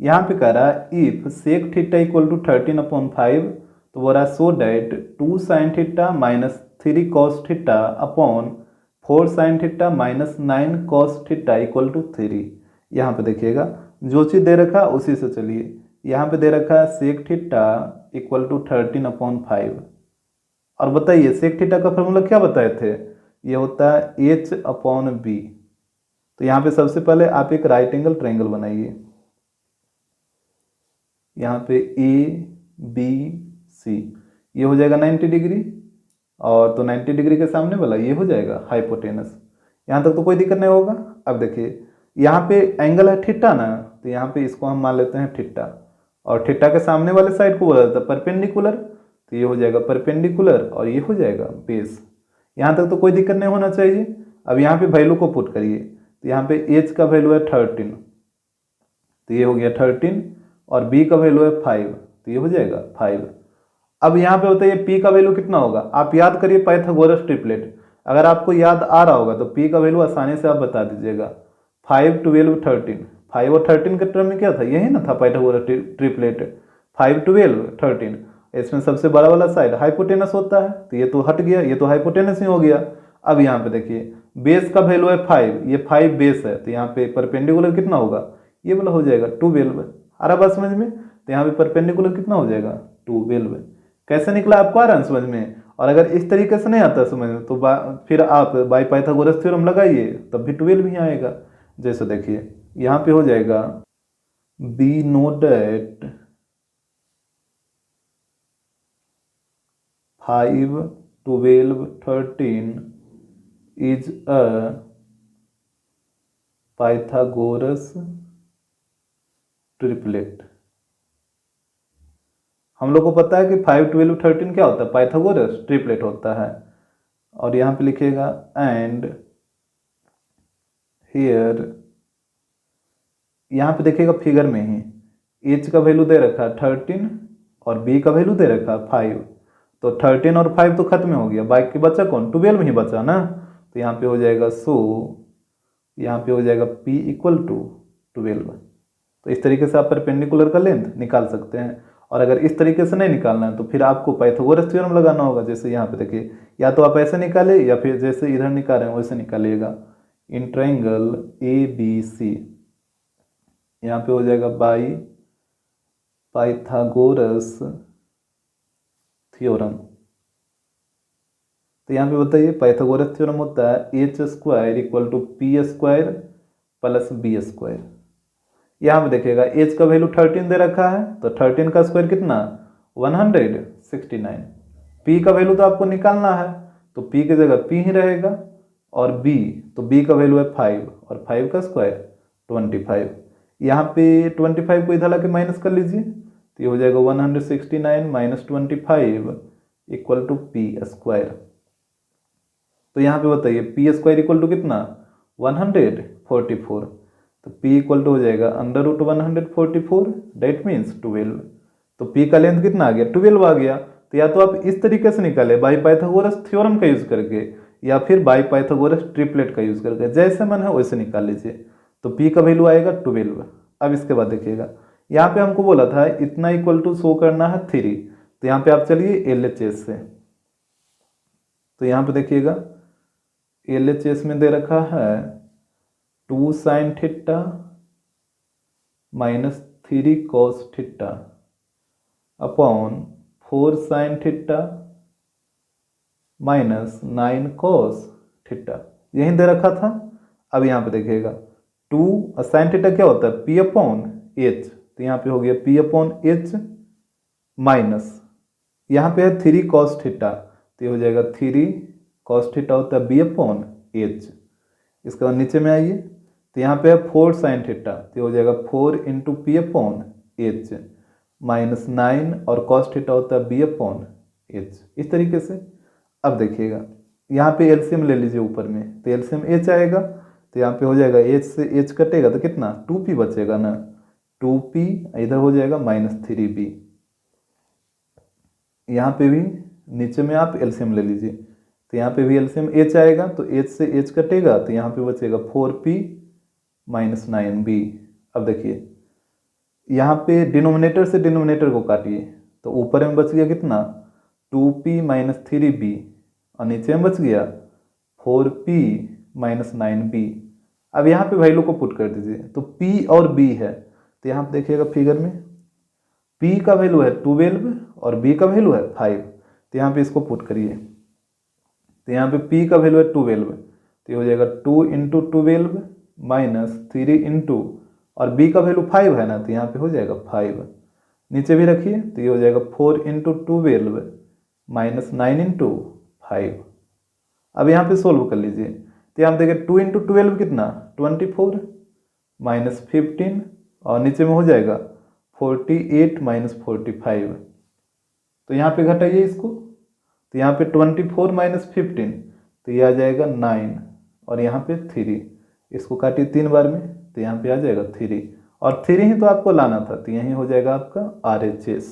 यहाँ पे कह रहा है if sec theta equal to 13/5, तो बोल रहा है so that 2 sine theta minus 3 cos theta upon 4 sine theta minus 9 cos theta equal to 3। यहाँ पे देखिएगा जो चीज़ दे रखा है उसी से चलिए। यहाँ पे दे रखा है सेक थीटा इक्वल टू 13/5, और बताइए सेक थीटा का फॉर्मूला क्या बताए थे, ये होता है h/b। तो यहाँ पे सबसे पहले आप एक राइट एंगल ट्रायंगल बनाइए, यहाँ पे ABC, ये हो जाएगा 90 डिग्री, और तो 90 डिग्री के सामने वाला ये हो जाएगा हाइपोटेनस। यहाँ तक तो कोई दिक्कत नहीं होगा। अब देखिए यहाँ पे एंगल है थीटा ना, तो यहाँ पे इसको हम मान लेते हैं थीटा, और थीटा के सामने वाले साइड को बोला जाता है परपेंडिकुलर, तो ये हो जाएगा परपेंडिकुलर और ये हो जाएगा बेस। यहाँ तक तो कोई दिक्कत नहीं होना चाहिए। अब यहाँ पे वैल्यू को पुट करिए, तो यहाँ पे एच का वैल्यू है 13, तो ये हो गया 13, और बी का वैल्यू है 5, तो ये हो जाएगा 5। अब यहाँ पे बताइए पी का वैल्यू कितना होगा, आप याद करिए पाइथागोरस ट्रिपलेट, अगर आपको याद आ रहा होगा तो पी का वैल्यू आसानी से आप बता दीजिएगा। 5, 12, 13, 5 और 13 के टर्म में क्या था, यही ना था पाइथागोरस ट्रिपलेट, 5, 12, 13। इसमें सबसे बड़ा वाला साइड हाइपोटेनस होता है, तो ये तो हट गया, ये तो हाइपोटेनस ही हो गया। अब यहाँ पे देखिए बेस का वैल्यू है 5, ये 5 बेस है, तो यहाँ पे परपेंडिकुलर कितना होगा, ये वाला हो जाएगा 12। आ रहा बात समझ में, तो यहाँ पे परपेंडिकुलर कितना हो जाएगा 12। कैसे निकला आपको आ रहा है समझ में। और अगर इस तरीके से नहीं आता समझ में तो फिर आप बाई पाइथागोरस थ्योरम लगाइए, तब भी 12 ही आएगा। जैसे देखिए यहाँ पे हो जाएगा we know that 5, 12, 13 is a Pythagoras triplet. हम लोग को पता है कि 5, 12, 13 क्या होता है, पाइथागोरस ट्रिपलेट होता है। और यहाँ पे लिखिएगा एंड हियर, यहाँ पे देखिएगा फिगर में ही एच का वैल्यू दे रखा है 13 और बी का वैल्यू दे रखा है 5, तो 13 और 5 तो खत्म हो गया, बाकी बचा कौन, 12 ही बचा ना। तो यहाँ पे हो जाएगा यहाँ पे हो जाएगा P इक्वल टू 12। तो इस तरीके से आप परपेंडिकुलर का लेंथ निकाल सकते हैं। और अगर इस तरीके से नहीं निकालना है तो फिर आपको पाइथागोरस थ्योरम लगाना होगा। जैसे यहाँ पे देखिए, या तो आप ऐसे निकाले या फिर जैसे इधर निकाल रहे हैं वैसे निकालिएगा। इन ट्रायंगल ABC यहाँ पे हो जाएगा बाई पाइथागोरस थ्योरम। तो यहाँ पे बताइए पाइथागोरस थ्योरम होता है h² equal to P² plus B²। यहाँ पे देखिएगा h का वैल्यू 13 दे रखा है, तो 13 का स्क्वायर कितना 169। p का वैल्यू तो आपको निकालना है, तो p की जगह p ही रहेगा, और b, तो b का वैल्यू है 5 और 5 का स्क्वायर 25। यहाँ पे 25 को इधर लाके माइनस कर लीजिए, तो ये हो जाएगा 169 माइनस 25 इक्वल टू P²। तो यहाँ पे बताइए P² इक्वल टू कितना 144, तो P इक्वल टू हो जाएगा √144, डेट मीन्स 12। तो P का लेंथ कितना आ गया 12 आ गया। तो या तो आप इस तरीके से निकाले बाई पाइथागोरस थ्योरम का यूज करके, या फिर बाई पाइथागोरस ट्रिपलेट का यूज करके, जैसे मन है वैसे निकाल लीजिए। तो P का वैल्यू आएगा 12। अब इसके बाद देखिएगा यहाँ पे हमको बोला था इतना इक्वल टू शो करना है 3, तो यहाँ पे आप चलिए LHS से। तो यहाँ पे देखिएगा LHS में दे रखा है 2 sine theta minus 3 cos theta upon 4 sine theta minus 9 cos theta, यही दे रखा था। अब यहाँ पे देखिएगा 2 साइन थीटा क्या होता है P/H, तो यहाँ पे हो गया P/H माइनस यहाँ पे है 3 कॉस थीटा, तो ये हो जाएगा 3 कॉस थीटा होता है B/H। इसके बाद नीचे में आइए, तो यहाँ पे है 4 साइन थीटा, तो हो जाएगा 4 इंटू P/H माइनस 9 और कॉस थीटा होता है B/H, इस तरीके से। अब देखिएगा यहाँ पे एलसीएम ले लीजिए ऊपर में, तो एलसीएम H आएगा, तो यहाँ पे हो जाएगा H से H कटेगा तो कितना 2P बचेगा ना, 2P इधर हो जाएगा माइनस 3B। यहाँ पे भी नीचे में आप एलसीएम ले लीजिए, तो यहाँ पे भी एलसीएम H आएगा, तो H से H कटेगा तो यहाँ पे बचेगा 4P माइनस 9B। अब देखिए यहाँ पे डिनोमिनेटर से डिनोमिनेटर को काटिए, तो ऊपर में बच गया कितना 2p माइनस 3b और नीचे में बच गया 4p माइनस 9b। अब यहाँ पे वैल्यू को पुट कर दीजिए, तो p और b है, तो यहाँ पे देखिएगा फिगर में p का वैल्यू है 12 और b का वैल्यू है 5, तो यहाँ पे इसको पुट करिए, तो यहाँ पे p का वैल्यू है 12, तो ये हो जाएगा 2 इंटू 12 माइनस 3 इंटू, और b का वैल्यू 5 है ना, तो यहाँ पे हो जाएगा 5, नीचे भी रखिए, तो ये हो जाएगा 4 इंटू 12 माइनस 9 इंटू 5। अब यहाँ पे सोल्व कर लीजिए, तो यहाँ पे देखिए 2 इंटू 12 कितना 24 माइनस 15, और नीचे में हो जाएगा 48 माइनस 45, तो यहाँ पे घटाइए इसको, तो यहाँ पे 24 माइनस 15, तो ये आ जाएगा 9, और यहाँ पे 3, इसको काटिए 3 बार में, तो यहाँ पे आ जाएगा 3, और 3 ही तो आपको लाना था, तो यही हो जाएगा आपका RHS।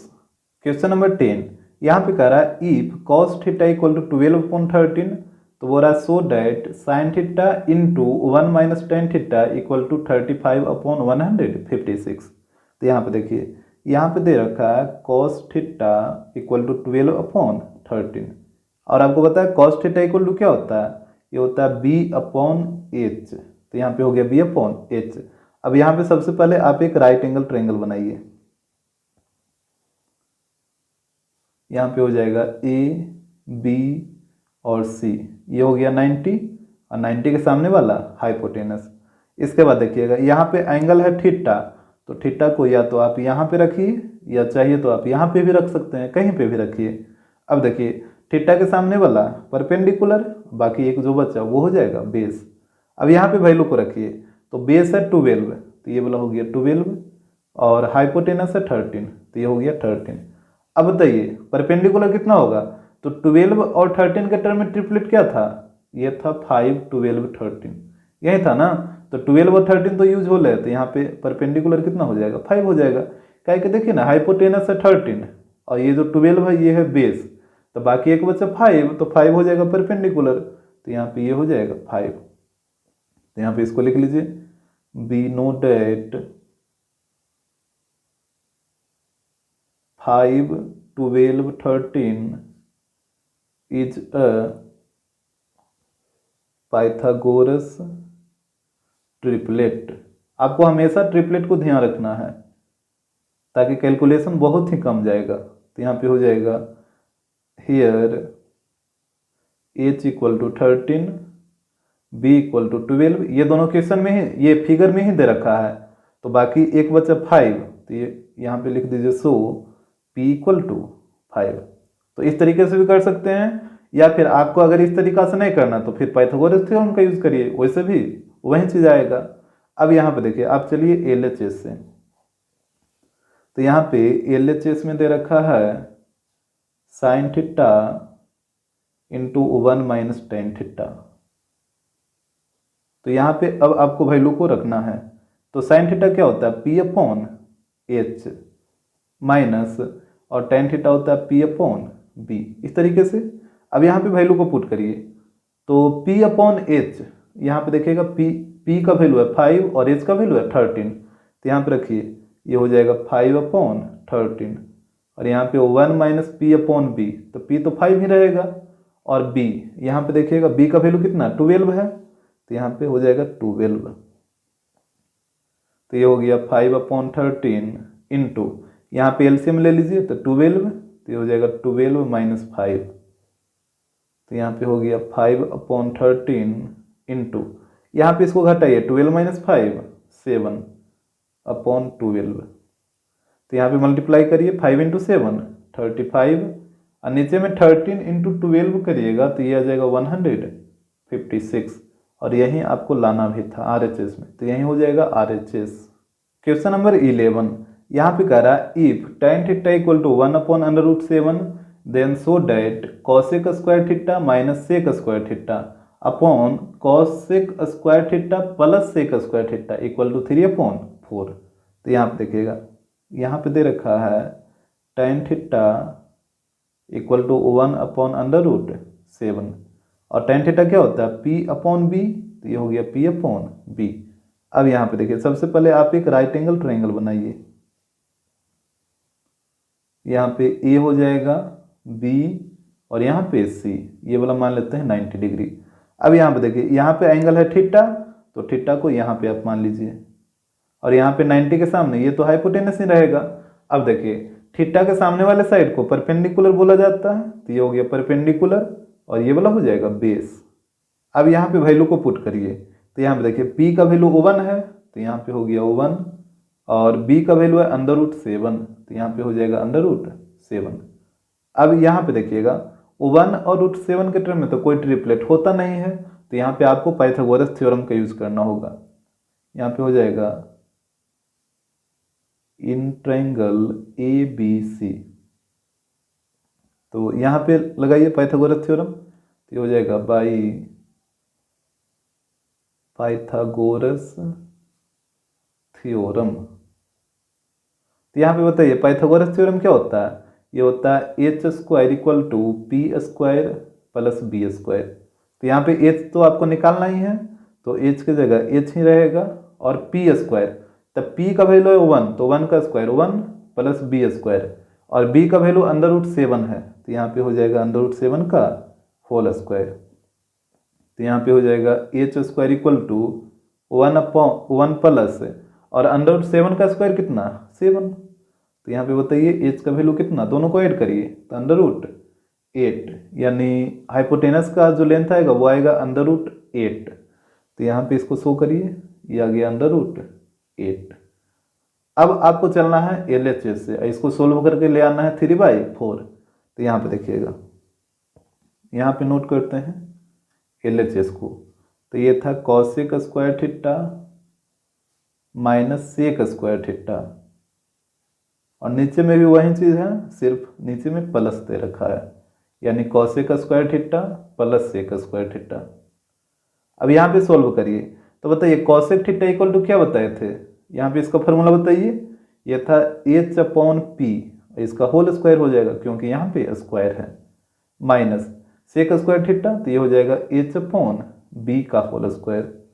क्वेश्चन नंबर 10, यहाँ पे कह रहा है if cos theta equal to 12/13, तो बोल रहा है so that sine theta into 1 minus tan theta equal to 35/156। तो यहाँ पे देखिए, यहाँ पे दे रखा है cos थीटा इक्वल टू 12/13, और आपको पता है cos थीटा इक्वल टू क्या होता है, ये होता है b/h, तो यहाँ पे हो गया b/h। अब यहाँ पे सबसे पहले आप एक राइट एंगल ट्रायंगल बनाइए, यहाँ पे हो जाएगा a b और c, ये हो गया 90, और 90 के सामने वाला हाइपोटेनस। इसके बाद देखिएगा यहाँ पे एंगल है थीटा, तो थीटा को या तो आप यहाँ पे रखिए, या चाहिए तो आप यहाँ पे भी रख सकते हैं, कहीं पे भी रखिए। अब देखिए थीटा के सामने वाला परपेंडिकुलर, बाकी एक जो बचा वो हो जाएगा बेस। अब यहाँ पे वैल्यू को रखिए, तो बेस है 12, तो ये वाला हो गया 12, और हाइपोटेनस है 13, तो ये हो गया 13। अब बताइए परपेंडिकुलर कितना होगा, तो 12 और 13 के टर्म में ट्रिपलेट क्या था, ये था 5 12 13, यही था ना, तो 12 और 13 तो यूज हो ले, तो यहाँ पे परपेंडिकुलर कितना हो जाएगा 5 हो जाएगा। क्या कि देखिए ना हाइपोटेनस है 13, और ये जो 12 है ये है बेस, तो बाकी एक बचा 5, तो 5 हो जाएगा परपेंडिकुलर, तो यहाँ पे ये हो जाएगा 5, तो यहाँ पे इसको लिख लीजिए, we know that 5 12 13 is a Pythagoras triplet. आपको हमेशा ट्रिपलेट को ध्यान रखना है, ताकि कैलकुलेशन बहुत ही कम जाएगा। तो यहाँ पे हो जाएगा here h equal to 13 b equal to 12, ये दोनों क्वेश्चन में ही, ये फिगर में ही दे रखा है, तो बाकी एक बचा 5, तो ये यहाँ पे लिख दीजिए सो p इक्वल टू 5। तो इस तरीके से भी कर सकते हैं, या फिर आपको अगर इस तरीका से नहीं करना तो फिर पाइथागोरस थ्योरम का यूज करिए, वैसे भी वही चीज आएगा। अब यहाँ पे देखिए, आप चलिए LHS से, तो यहाँ पे LHS में दे रखा है sine theta into 1 minus tan theta, तो यहाँ पे अब आपको वैल्यू को रखना है, तो साइन थीटा क्या होता है p/h माइनस, और टेन थीटा होता है p/b, इस तरीके से। अब यहाँ पे वैल्यू को पुट करिए, तो p/h, यहाँ पे देखिएगा p का वैल्यू है 5 और h का वैल्यू है 13, तो यहाँ पे रखिए, ये हो जाएगा 5/13, और यहाँ पे 1 माइनस p/b, तो p तो 5 ही रहेगा, और b यहाँ पे देखिएगा b का वैल्यू कितना 12 है, तो यहाँ पे हो जाएगा 12, तो ये हो गया 5/13 इंटू, यहाँ पे एलसीएम ले लीजिए, तो 12, तो ये हो जाएगा 12 माइनस 5, तो यहाँ पे हो गया 5/13 इंटू, यहाँ पे इसको घटाइए, 12 माइनस 5 7/12, तो यहाँ पे मल्टीप्लाई करिए, 5 इंटू 7 35, और नीचे में 13 इंटू 12 करिएगा, तो ये आ जाएगा 156, और यही आपको लाना भी था RHS में, तो यही हो जाएगा RHS। क्वेश्चन नंबर 11, यहाँ पे कह रहा है if tan theta equal to 1/√7 then so that cosec square theta minus sec square theta upon cosec square theta plus sec square theta equal to 3/4। तो यहाँ पे देखिएगा, यहाँ पे दे रखा है tan थीटा इक्वल टू 1/√7, और tan थीटा क्या होता है p/b, तो ये हो गया p/b। अब यहाँ पे देखिए, सबसे पहले आप एक राइट एंगल ट्रायंगल बनाइए, यहाँ पे ए हो जाएगा, बी और यहाँ पे सी, ये वाला मान लेते हैं 90 डिग्री। अब यहाँ पे देखिए, यहाँ पे एंगल है थीटा, तो थीटा को यहाँ पे आप मान लीजिए, और यहाँ पे 90 के सामने ये तो हाइपोटेनस ही रहेगा। अब देखिए थीटा के सामने वाले साइड को परपेंडिकुलर बोला जाता है, तो ये हो गया परपेंडिकुलर और ये वाला हो जाएगा बेस। अब यहाँ पे वैल्यू को पुट करिए, तो यहाँ पे देखिए p का वैल्यू 1 है, तो यहाँ पे हो गया 1, और b का वैल्यू है √7, तो यहाँ पे हो जाएगा √7। अब यहाँ पे देखिएगा 1 और √7 के टर्म में तो कोई ट्रिपलेट होता नहीं है, तो यहाँ पे आपको पाइथागोरस थ्योरम का यूज करना होगा। यहाँ पे हो जाएगा इन ट्रायंगल ABC, तो यहाँ पे लगाइए पाइथागोरस थ्योरम, तो हो जाएगा बाई पाइथागोरस थ्योरम। तो यहाँ पे बताइए पाइथागोरस थ्योरम क्या होता है, ये होता है h² = p² + b²। तो यहाँ पे h तो आपको निकालना ही है, तो h की जगह h ही रहेगा, और p², तब p का वैल्यू है 1, तो 1 का स्क्वायर 1 + b², और b का वैल्यू √7 है, तो यहाँ पे हो जाएगा √7 का होल स्क्वायर। तो यहाँ पे हो जाएगा h² = 1 प्लस, और √7 का स्क्वायर कितना 7, तो यहाँ पे बताइए h का वैल्यू कितना, दोनों को ऐड करिए तो √8, यानी हाइपोटेनस का जो लेंथ आएगा वो आएगा √8। तो यहाँ पे इसको शो करिए, ये आ गया √8। अब आपको चलना है LHS से, इसको सोल्व करके ले आना है 3/4। तो यहाँ पे देखिएगा, यहाँ पे नोट करते हैं LHS को, तो ये था cos² थीटा - sec² थीटा, और नीचे में भी वही चीज़ है, सिर्फ नीचे में प्लस दे रखा है, यानी cos² थीटा + sec² थीटा। अब यहाँ पे सोल्व करिए, तो बताइए cosec थीटा इक्वल टू क्या बताए थे, यहाँ पे इसका फॉर्मूला बताइए, ये था h/p, इसका होल स्क्वायर हो जाएगा क्योंकि यहाँ पे स्क्वायर है, माइनस sec² थीटा, तो ये हो जाएगा h/b का होल स्क्वायर।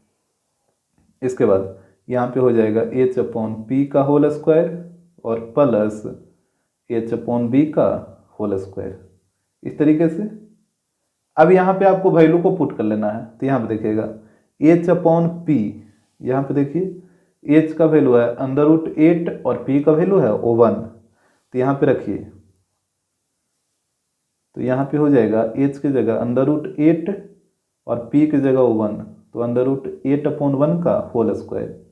इसके बाद यहाँ पे हो जाएगा h/p का होल स्क्वायर और प्लस h/b का होल स्क्वायर, इस तरीके से। अब यहाँ पे आपको वैल्यू को पुट कर लेना है, तो यहाँ पे देखिएगा h/p, यहाँ पे देखिए h का वैल्यू है √8 और p का वैल्यू है 1, तो यहाँ पे रखिए, तो यहाँ पे हो जाएगा h की जगह √8 और p की जगह 1, तो √8/1 का होल स्क्वायर,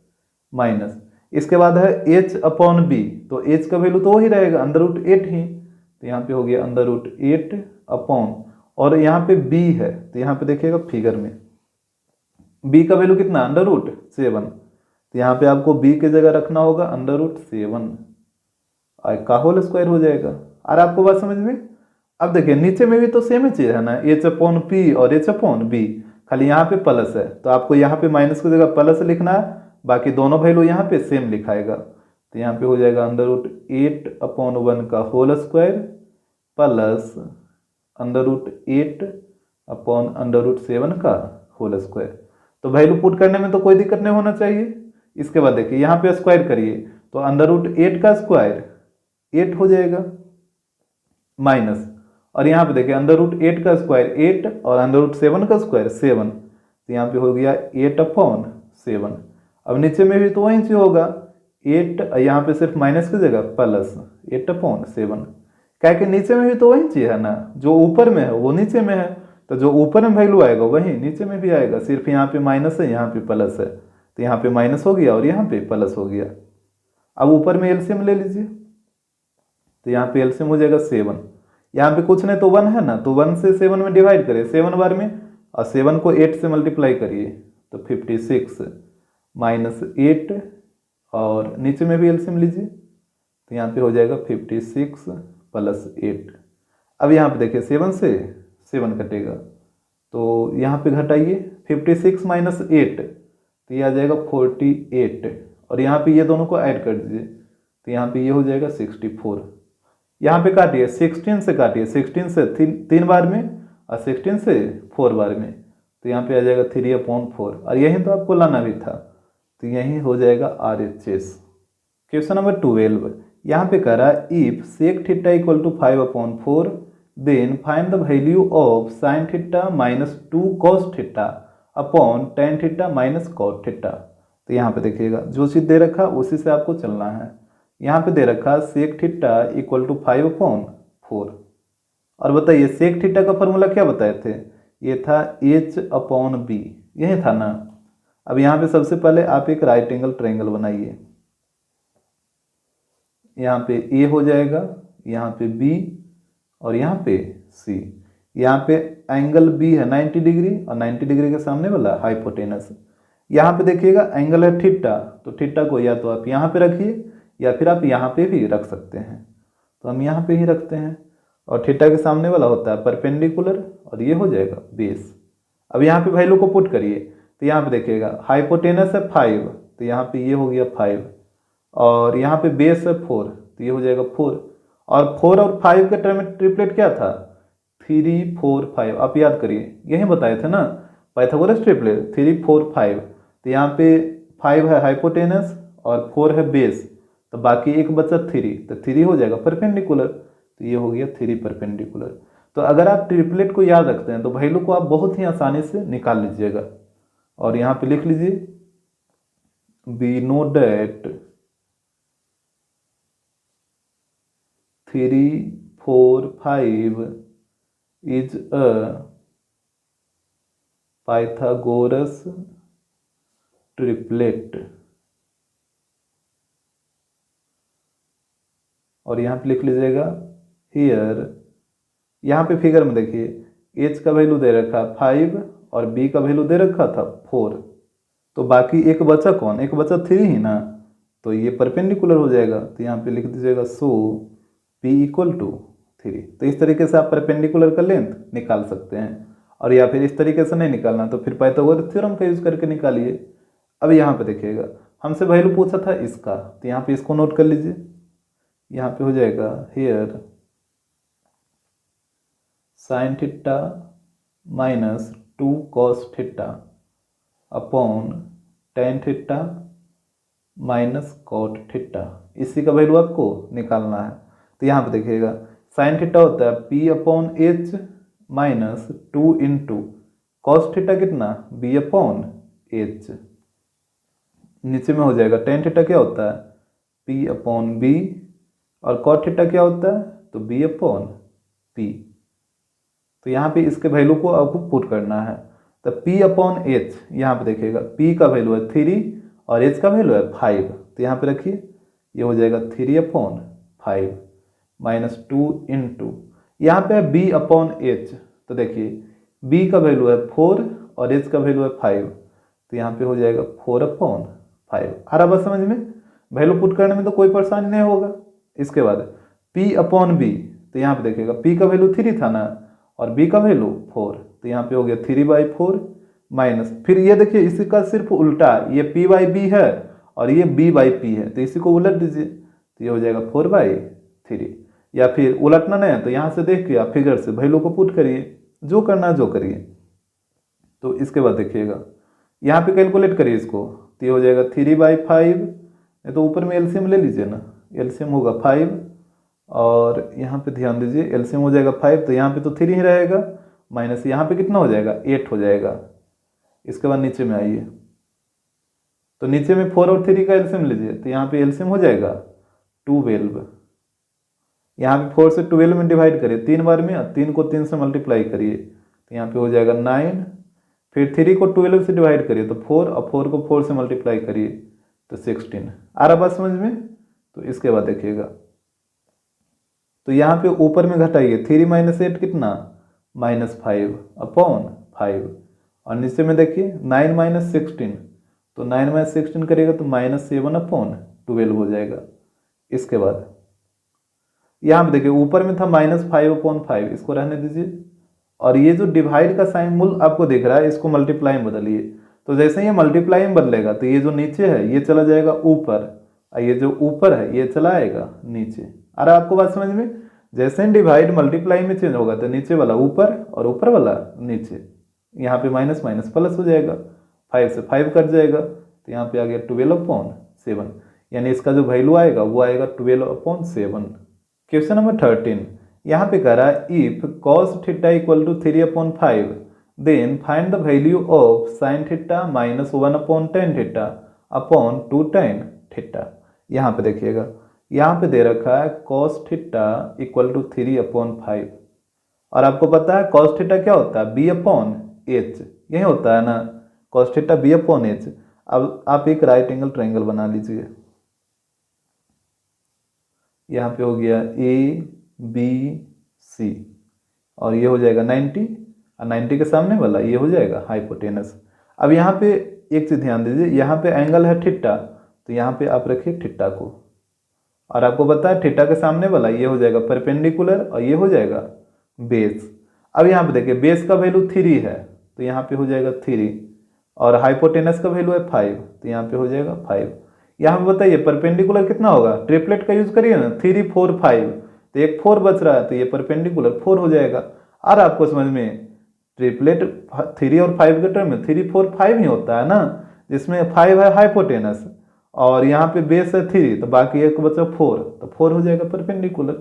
माइनस इसके बाद है h/b, तो h का वैल्यू तो वही रहेगा √8 ही, तो यहाँ पे हो गया √8 और यहाँ पे b है, तो यहाँ पे देखिएगा फिगर में b का वैल्यू कितना √7, तो यहाँ पे आपको b की जगह रखना होगा √7 का होल स्क्वायर हो जाएगा। और आपको बात समझ में, अब देखिए नीचे में भी तो सेम ही चीज़ है ना, h/p और h/b, खाली यहाँ पे प्लस है, तो आपको यहाँ पे माइनस की जगह प्लस लिखना है, बाकी दोनों वैल्यू यहाँ पे सेम लिखाएगा। तो यहाँ पे हो जाएगा √8/1 का होल स्क्वायर प्लस √8/√7 का होल स्क्वायर। तो वैल्यू पुट करने में तो कोई दिक्कत नहीं होना चाहिए। इसके बाद देखिए यहाँ पे स्क्वायर करिए, तो √8 का स्क्वायर 8 हो जाएगा, माइनस, और यहाँ पे देखिए √8 का स्क्वायर 8 और √7 का स्क्वायर 7, तो यहाँ पे हो गया 8/7। अब नीचे में भी तो वही चीज होगा 8, यहाँ पे सिर्फ माइनस की जगह प्लस 8/7, क्या कि नीचे में भी तो वही चीज है ना, जो ऊपर में है वो नीचे में है, तो जो ऊपर में वैल्यू आएगा वही नीचे में भी आएगा, सिर्फ यहाँ पे माइनस है यहाँ पे प्लस है, तो यहाँ पे माइनस हो गया और यहाँ पे प्लस हो गया। अब ऊपर में एलसीएम ले लीजिए, तो यहाँ पे एलसीएम हो जाएगा 7, यहाँ पे कुछ नहीं तो 1 है ना, तो 1 से 7 में डिवाइड करिए 7 बार में, और 7 को 8 से मल्टीप्लाई करिए तो 56 माइनस 8, और नीचे में भी एलसीएम लीजिए, तो यहाँ पे हो जाएगा 56 प्लस 8। अब यहाँ पे देखिए 7 से 7 कटेगा, तो यहाँ पे घटाइए 56 माइनस 8, तो ये आ जाएगा 48, और यहाँ पे ये दोनों को ऐड कर दीजिए, तो यहाँ पे ये हो जाएगा 64। यहाँ पे काटिए 16 से, काटिए 16 से 3 बार में और 16 से 4 बार में, तो यहाँ पे आ जाएगा 3/4, और यही तो आपको लाना भी था, तो यही हो जाएगा RHS। क्वेश्चन नंबर 12, यहाँ पे कह रहा है if sec theta equal to 5/4 then find the value of sine theta minus 2 cos theta upon tan theta minus cot theta. तो यहाँ पे देखिएगा जो चीज़ दे रखा उसी से आपको चलना है। यहाँ पे दे रखा सेक थीटा इक्वल टू 5/4 और बताइए सेक थीटा का फॉर्मूला क्या बताए थे, ये था h/b, यही था ना। अब यहाँ पे सबसे पहले आप एक राइट एंगल ट्रायंगल बनाइए, यहाँ पे a हो जाएगा, यहाँ पे b और यहाँ पे c। यहाँ पे एंगल b है 90 डिग्री और 90 डिग्री के सामने वाला हाइपोटेनस। यहाँ पे देखिएगा एंगल है थीटा, तो थीटा को या तो आप यहाँ पे रखिए या फिर आप यहाँ पे भी रख सकते हैं। तो हम यहाँ पे ही रखते हैं और थीटा के सामने वाला होता है परपेंडिकुलर और ये हो जाएगा बेस। अब यहाँ पे वैल्यू को पुट करिए तो यहाँ पे देखिएगा हाइपोटेनस है 5, तो यहाँ पे ये हो गया 5 और यहाँ पे बेस है 4, तो ये हो जाएगा 4 और 4 और 5 के टर्म में ट्रिपलेट क्या था 3 4 5। आप याद करिए यही बताए थे ना पाइथागोरस ट्रिपलेट 3 4 5। तो यहाँ पे 5 है हाइपोटेनस और 4 है बेस, तो बाकी एक बचा 3, तो 3 हो जाएगा परपेंडिकुलर, तो ये हो गया 3 परपेंडिकुलर। तो अगर आप ट्रिपलेट को याद रखते हैं तो वैल्यू को आप बहुत ही आसानी से निकाल लीजिएगा। और यहाँ पे लिख लीजिए we know that 3 4 5 is a Pythagoras triplet. और यहाँ पे लिख लीजिएगा हियर, यहाँ पे फिगर में देखिए h का वैल्यू दे रखा 5 और b का वैल्यू दे रखा था 4, तो बाकी एक बचा कौन, एक बचा 3 ही ना, तो ये परपेंडिकुलर हो जाएगा। तो यहाँ पे लिख दीजिएगा सो p इक्वल टू 3। तो इस तरीके से आप परपेंडिकुलर का लेंथ निकाल सकते हैं, और या फिर इस तरीके से नहीं निकालना तो फिर पाइथागोरस थ्योरम का यूज करके निकालिए। अब यहाँ पे देखिएगा हमसे वैल्यू पूछा था इसका, तो यहाँ पे इसको नोट कर लीजिए। यहाँ पे हो जाएगा here sine theta minus 2 cos theta upon tan theta minus cot theta, इसी का वैल्यू आपको निकालना है। तो यहाँ पे देखिएगा साइन थीटा होता है p/h minus 2 into cos theta कितना b/h, नीचे में हो जाएगा टेन थीटा क्या होता है p/b और कॉट थीटा क्या होता है तो b/p। तो यहाँ पे इसके वैल्यू को आपको पुट करना है। तो p/h यहाँ पे देखिएगा p का वैल्यू है 3 और h का वैल्यू है 5, तो यहाँ पे रखिए ये हो जाएगा 3/5 माइनस 2 इंटू यहाँ पे है b/h, तो देखिए b का वैल्यू है 4 और h का वैल्यू है 5, तो यहाँ पे हो जाएगा 4/5। आ रहा बात समझ में, वैल्यू पुट करने में तो कोई परेशानी नहीं होगा। इसके बाद p/b, तो यहाँ पे देखिएगा p का वैल्यू 3 था ना और b का वैल्यू 4, तो यहाँ पे हो गया 3/4 माइनस, फिर ये देखिए इसी का सिर्फ उल्टा, ये p/b है और ये b/p है, तो इसी को उलट दीजिए तो ये हो जाएगा 4/3। या फिर उलटना नहीं है तो यहाँ से देख के आप फिगर से वैल्यू को पुट करिए, जो करना है जो करिए। तो इसके बाद देखिएगा यहाँ पे कैलकुलेट करिए इसको, तो ये हो जाएगा 3/5, तो ऊपर में एलसीएम ले लीजिए ना, एलसीएम होगा 5 और यहाँ पे ध्यान दीजिए एलसीएम हो जाएगा 5, तो यहाँ पे तो 3 ही रहेगा, माइनस यहाँ पे कितना हो जाएगा 8 हो जाएगा। इसके बाद नीचे में आइए, तो नीचे में 4 और 3 का एलसीएम लीजिए, तो यहाँ पे एलसीएम हो जाएगा 12। यहाँ पे 4 से 12 में डिवाइड करिए 3 बार में, 3 को 3 से मल्टीप्लाई करिए, तो यहाँ पे हो जाएगा 9, फिर 3 को 12 से डिवाइड करिए तो 4 और 4 को 4 से मल्टीप्लाई करिए तो 16। आ रहा बात समझ में। तो इसके बाद देखिएगा, तो यहाँ पे ऊपर में घटाइए 3 - 8 कितना -5/5, और नीचे में देखिए 9 - 16, तो 9 - 16 करेगा तो -7/12 हो जाएगा। इसके बाद यहाँ पे देखिए ऊपर में था -5/5, इसको रहने दीजिए, और ये जो डिवाइड का साइन मूल आपको दिख रहा है इसको मल्टीप्लाई में बदलिए, तो जैसे ये मल्टीप्लाई में बदलेगा तो ये जो नीचे है ये चला जाएगा ऊपर, और ये जो ऊपर है ये चला आएगा नीचे। आ रहा आपको बात समझ में, जैसे डिवाइड मल्टीप्लाई में चेंज होगा तो नीचे वाला ऊपर और ऊपर वाला नीचे, यहाँ पे माइनस माइनस प्लस हो जाएगा, 5 से 5 कट जाएगा, तो यहाँ पे आ गया 12/7। यानी इसका जो वैल्यू आएगा वो आएगा 12/7। क्वेश्चन नंबर 13, यहाँ पे कह रहा है if cos theta equal to 3/5 then find the value of sine theta minus 1/tan theta upon 2 tan theta. यहाँ पे देखिएगा, यहाँ पे दे रखा है cos थीटा इक्वल टू 3/5 और आपको पता है cos थीटा क्या होता है, b/h, यही होता है ना, cos थीटा b/h। अब आप एक राइट एंगल ट्रायंगल बना लीजिए, यहाँ पे हो गया ABC और ये हो जाएगा 90 और 90 के सामने वाला ये हो जाएगा हाइपोटेनस। अब यहाँ पे एक चीज़ ध्यान दीजिए, यहाँ पे एंगल है थीटा, तो यहाँ पे आप रखिए थीटा को, और आपको पता है थीटा के सामने वाला ये हो जाएगा परपेंडिकुलर और ये हो जाएगा बेस। अब यहाँ पे देखिए बेस का वैल्यू 3 है तो यहाँ पे हो जाएगा 3 और हाइपोटेनस का वैल्यू है 5 तो यहाँ पे हो जाएगा 5। यहाँ पे बताइए परपेंडिकुलर कितना होगा, ट्रिपलेट का यूज करिए ना, 3 4 5, तो एक 4 बच रहा है तो ये परपेंडिकुलर 4 हो जाएगा। और आपको समझ में ट्रिपलेट 3 और 5 के टर्म में 3 4 5 ही होता है ना, जिसमें 5 है हाइपोटेनस और यहाँ पे बेस है 3 तो बाकी एक बचा 4, तो 4 हो जाएगा परपेंडिकुलर।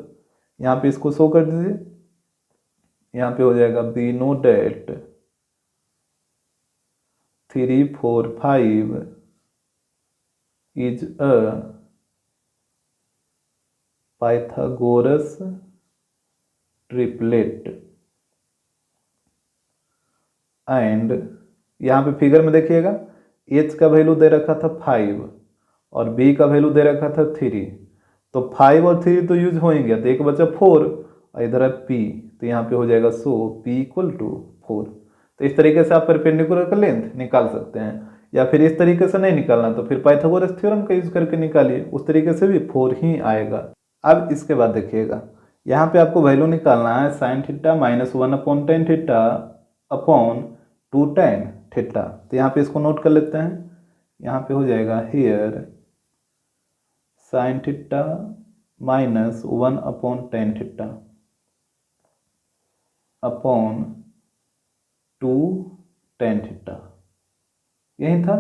यहाँ पे इसको शो कर दीजिए, यहाँ पे हो जाएगा we know that 3 4 5 is a Pythagoras triplet and यहाँ पे फिगर में देखिएगा h का वैल्यू दे रखा था 5 और b का वैल्यू दे रखा था 3, तो 5 और 3 तो यूज हो ही गया तो एक बचा 4 और इधर है p, तो यहाँ पे हो जाएगा सो p इक्वल टू 4। तो इस तरीके से आप परपेंडिकुलर का लेंथ निकाल सकते हैं, या फिर इस तरीके से नहीं निकालना तो फिर पाइथागोरस थ्योरम का यूज करके निकालिए, उस तरीके से भी 4 ही आएगा। अब इसके बाद देखिएगा यहाँ पे आपको वैल्यू निकालना है sine theta minus 1/tan theta upon 2 tan theta. तो यहाँ पे इसको नोट कर लेते हैं, यहाँ पे हो जाएगा here sine theta minus 1/tan theta upon 2 tan theta, यही था।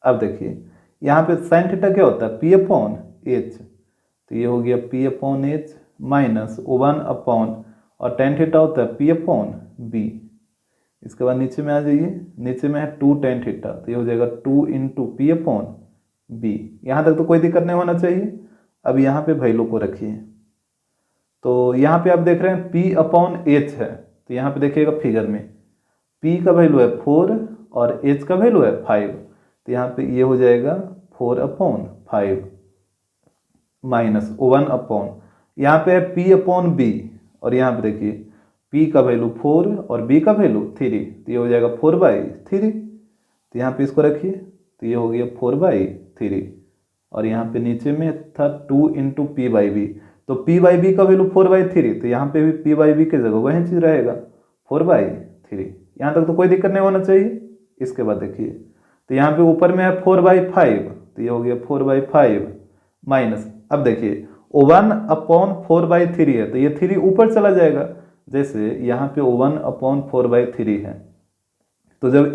अब देखिए यहाँ पे साइन थीटा क्या होता है p/h, तो ये हो गया p/h माइनस 1 और tan थीटा होता है p/b। इसके बाद नीचे में आ जाइए, नीचे में है 2 tan थीटा तो ये हो जाएगा 2 × p/b। यहाँ तक तो कोई दिक्कत नहीं होना चाहिए। अब यहाँ पे वैल्यू को रखिए, तो यहाँ पे आप देख रहे हैं p/h है, तो यहाँ पे देखिएगा फिगर में p का वैल्यू है 4 और h का वैल्यू है 5, तो यहाँ पे ये हो जाएगा 4/5 माइनस 1 यहाँ पे है p/b और यहाँ पे देखिए p का वैल्यू 4 और b का वैल्यू 3, तो ये हो जाएगा 4/3। तो यहाँ पे इसको रखिए तो ये हो गया 4/3 और यहाँ पे नीचे में था 2 × p/b, तो p/b का वैल्यू 4/3, तो यहाँ पे भी p/b की जगह वही चीज़ रहेगा 4/3। यहाँ तक तो कोई दिक्कत नहीं होना चाहिए। इसके बाद देखिए तो यहाँ पे ऊपर में है 4/5 तो ये हो गया 4/5 माइनस, अब देखिए 1/4/3 है तो ये 3 ऊपर चला जाएगा, जैसे यहाँ पे 1/4/3 है तो जब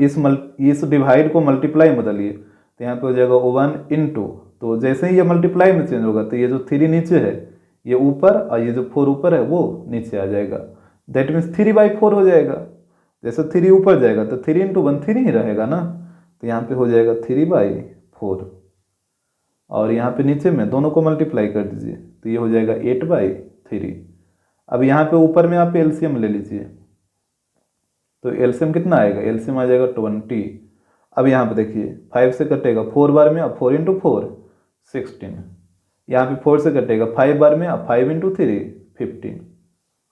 इस डिवाइड को मल्टीप्लाई में बदलिए तो यहाँ पे हो जाएगा 1 × तो जैसे ही ये मल्टीप्लाई में चेंज होगा तो ये जो 3 नीचे है ये ऊपर और ये जो 4 ऊपर है वो नीचे आ जाएगा, दैट मीन्स 3/4 हो जाएगा। जैसे 3 ऊपर जाएगा तो 3 × 1 3 ही रहेगा ना, तो यहाँ पे हो जाएगा 3/4 और यहाँ पे नीचे में दोनों को मल्टीप्लाई कर दीजिए तो ये हो जाएगा 8/3। अब यहाँ पे ऊपर में आप एलसीएम ले लीजिए, तो एलसीएम कितना आएगा, एलसीएम आ जाएगा 20। अब यहाँ पे देखिए 5 से कटेगा 4 बार में, अब 4 × 4 16, यहाँ पे 4 से कटेगा 5 बार में, अब 5 × 3 15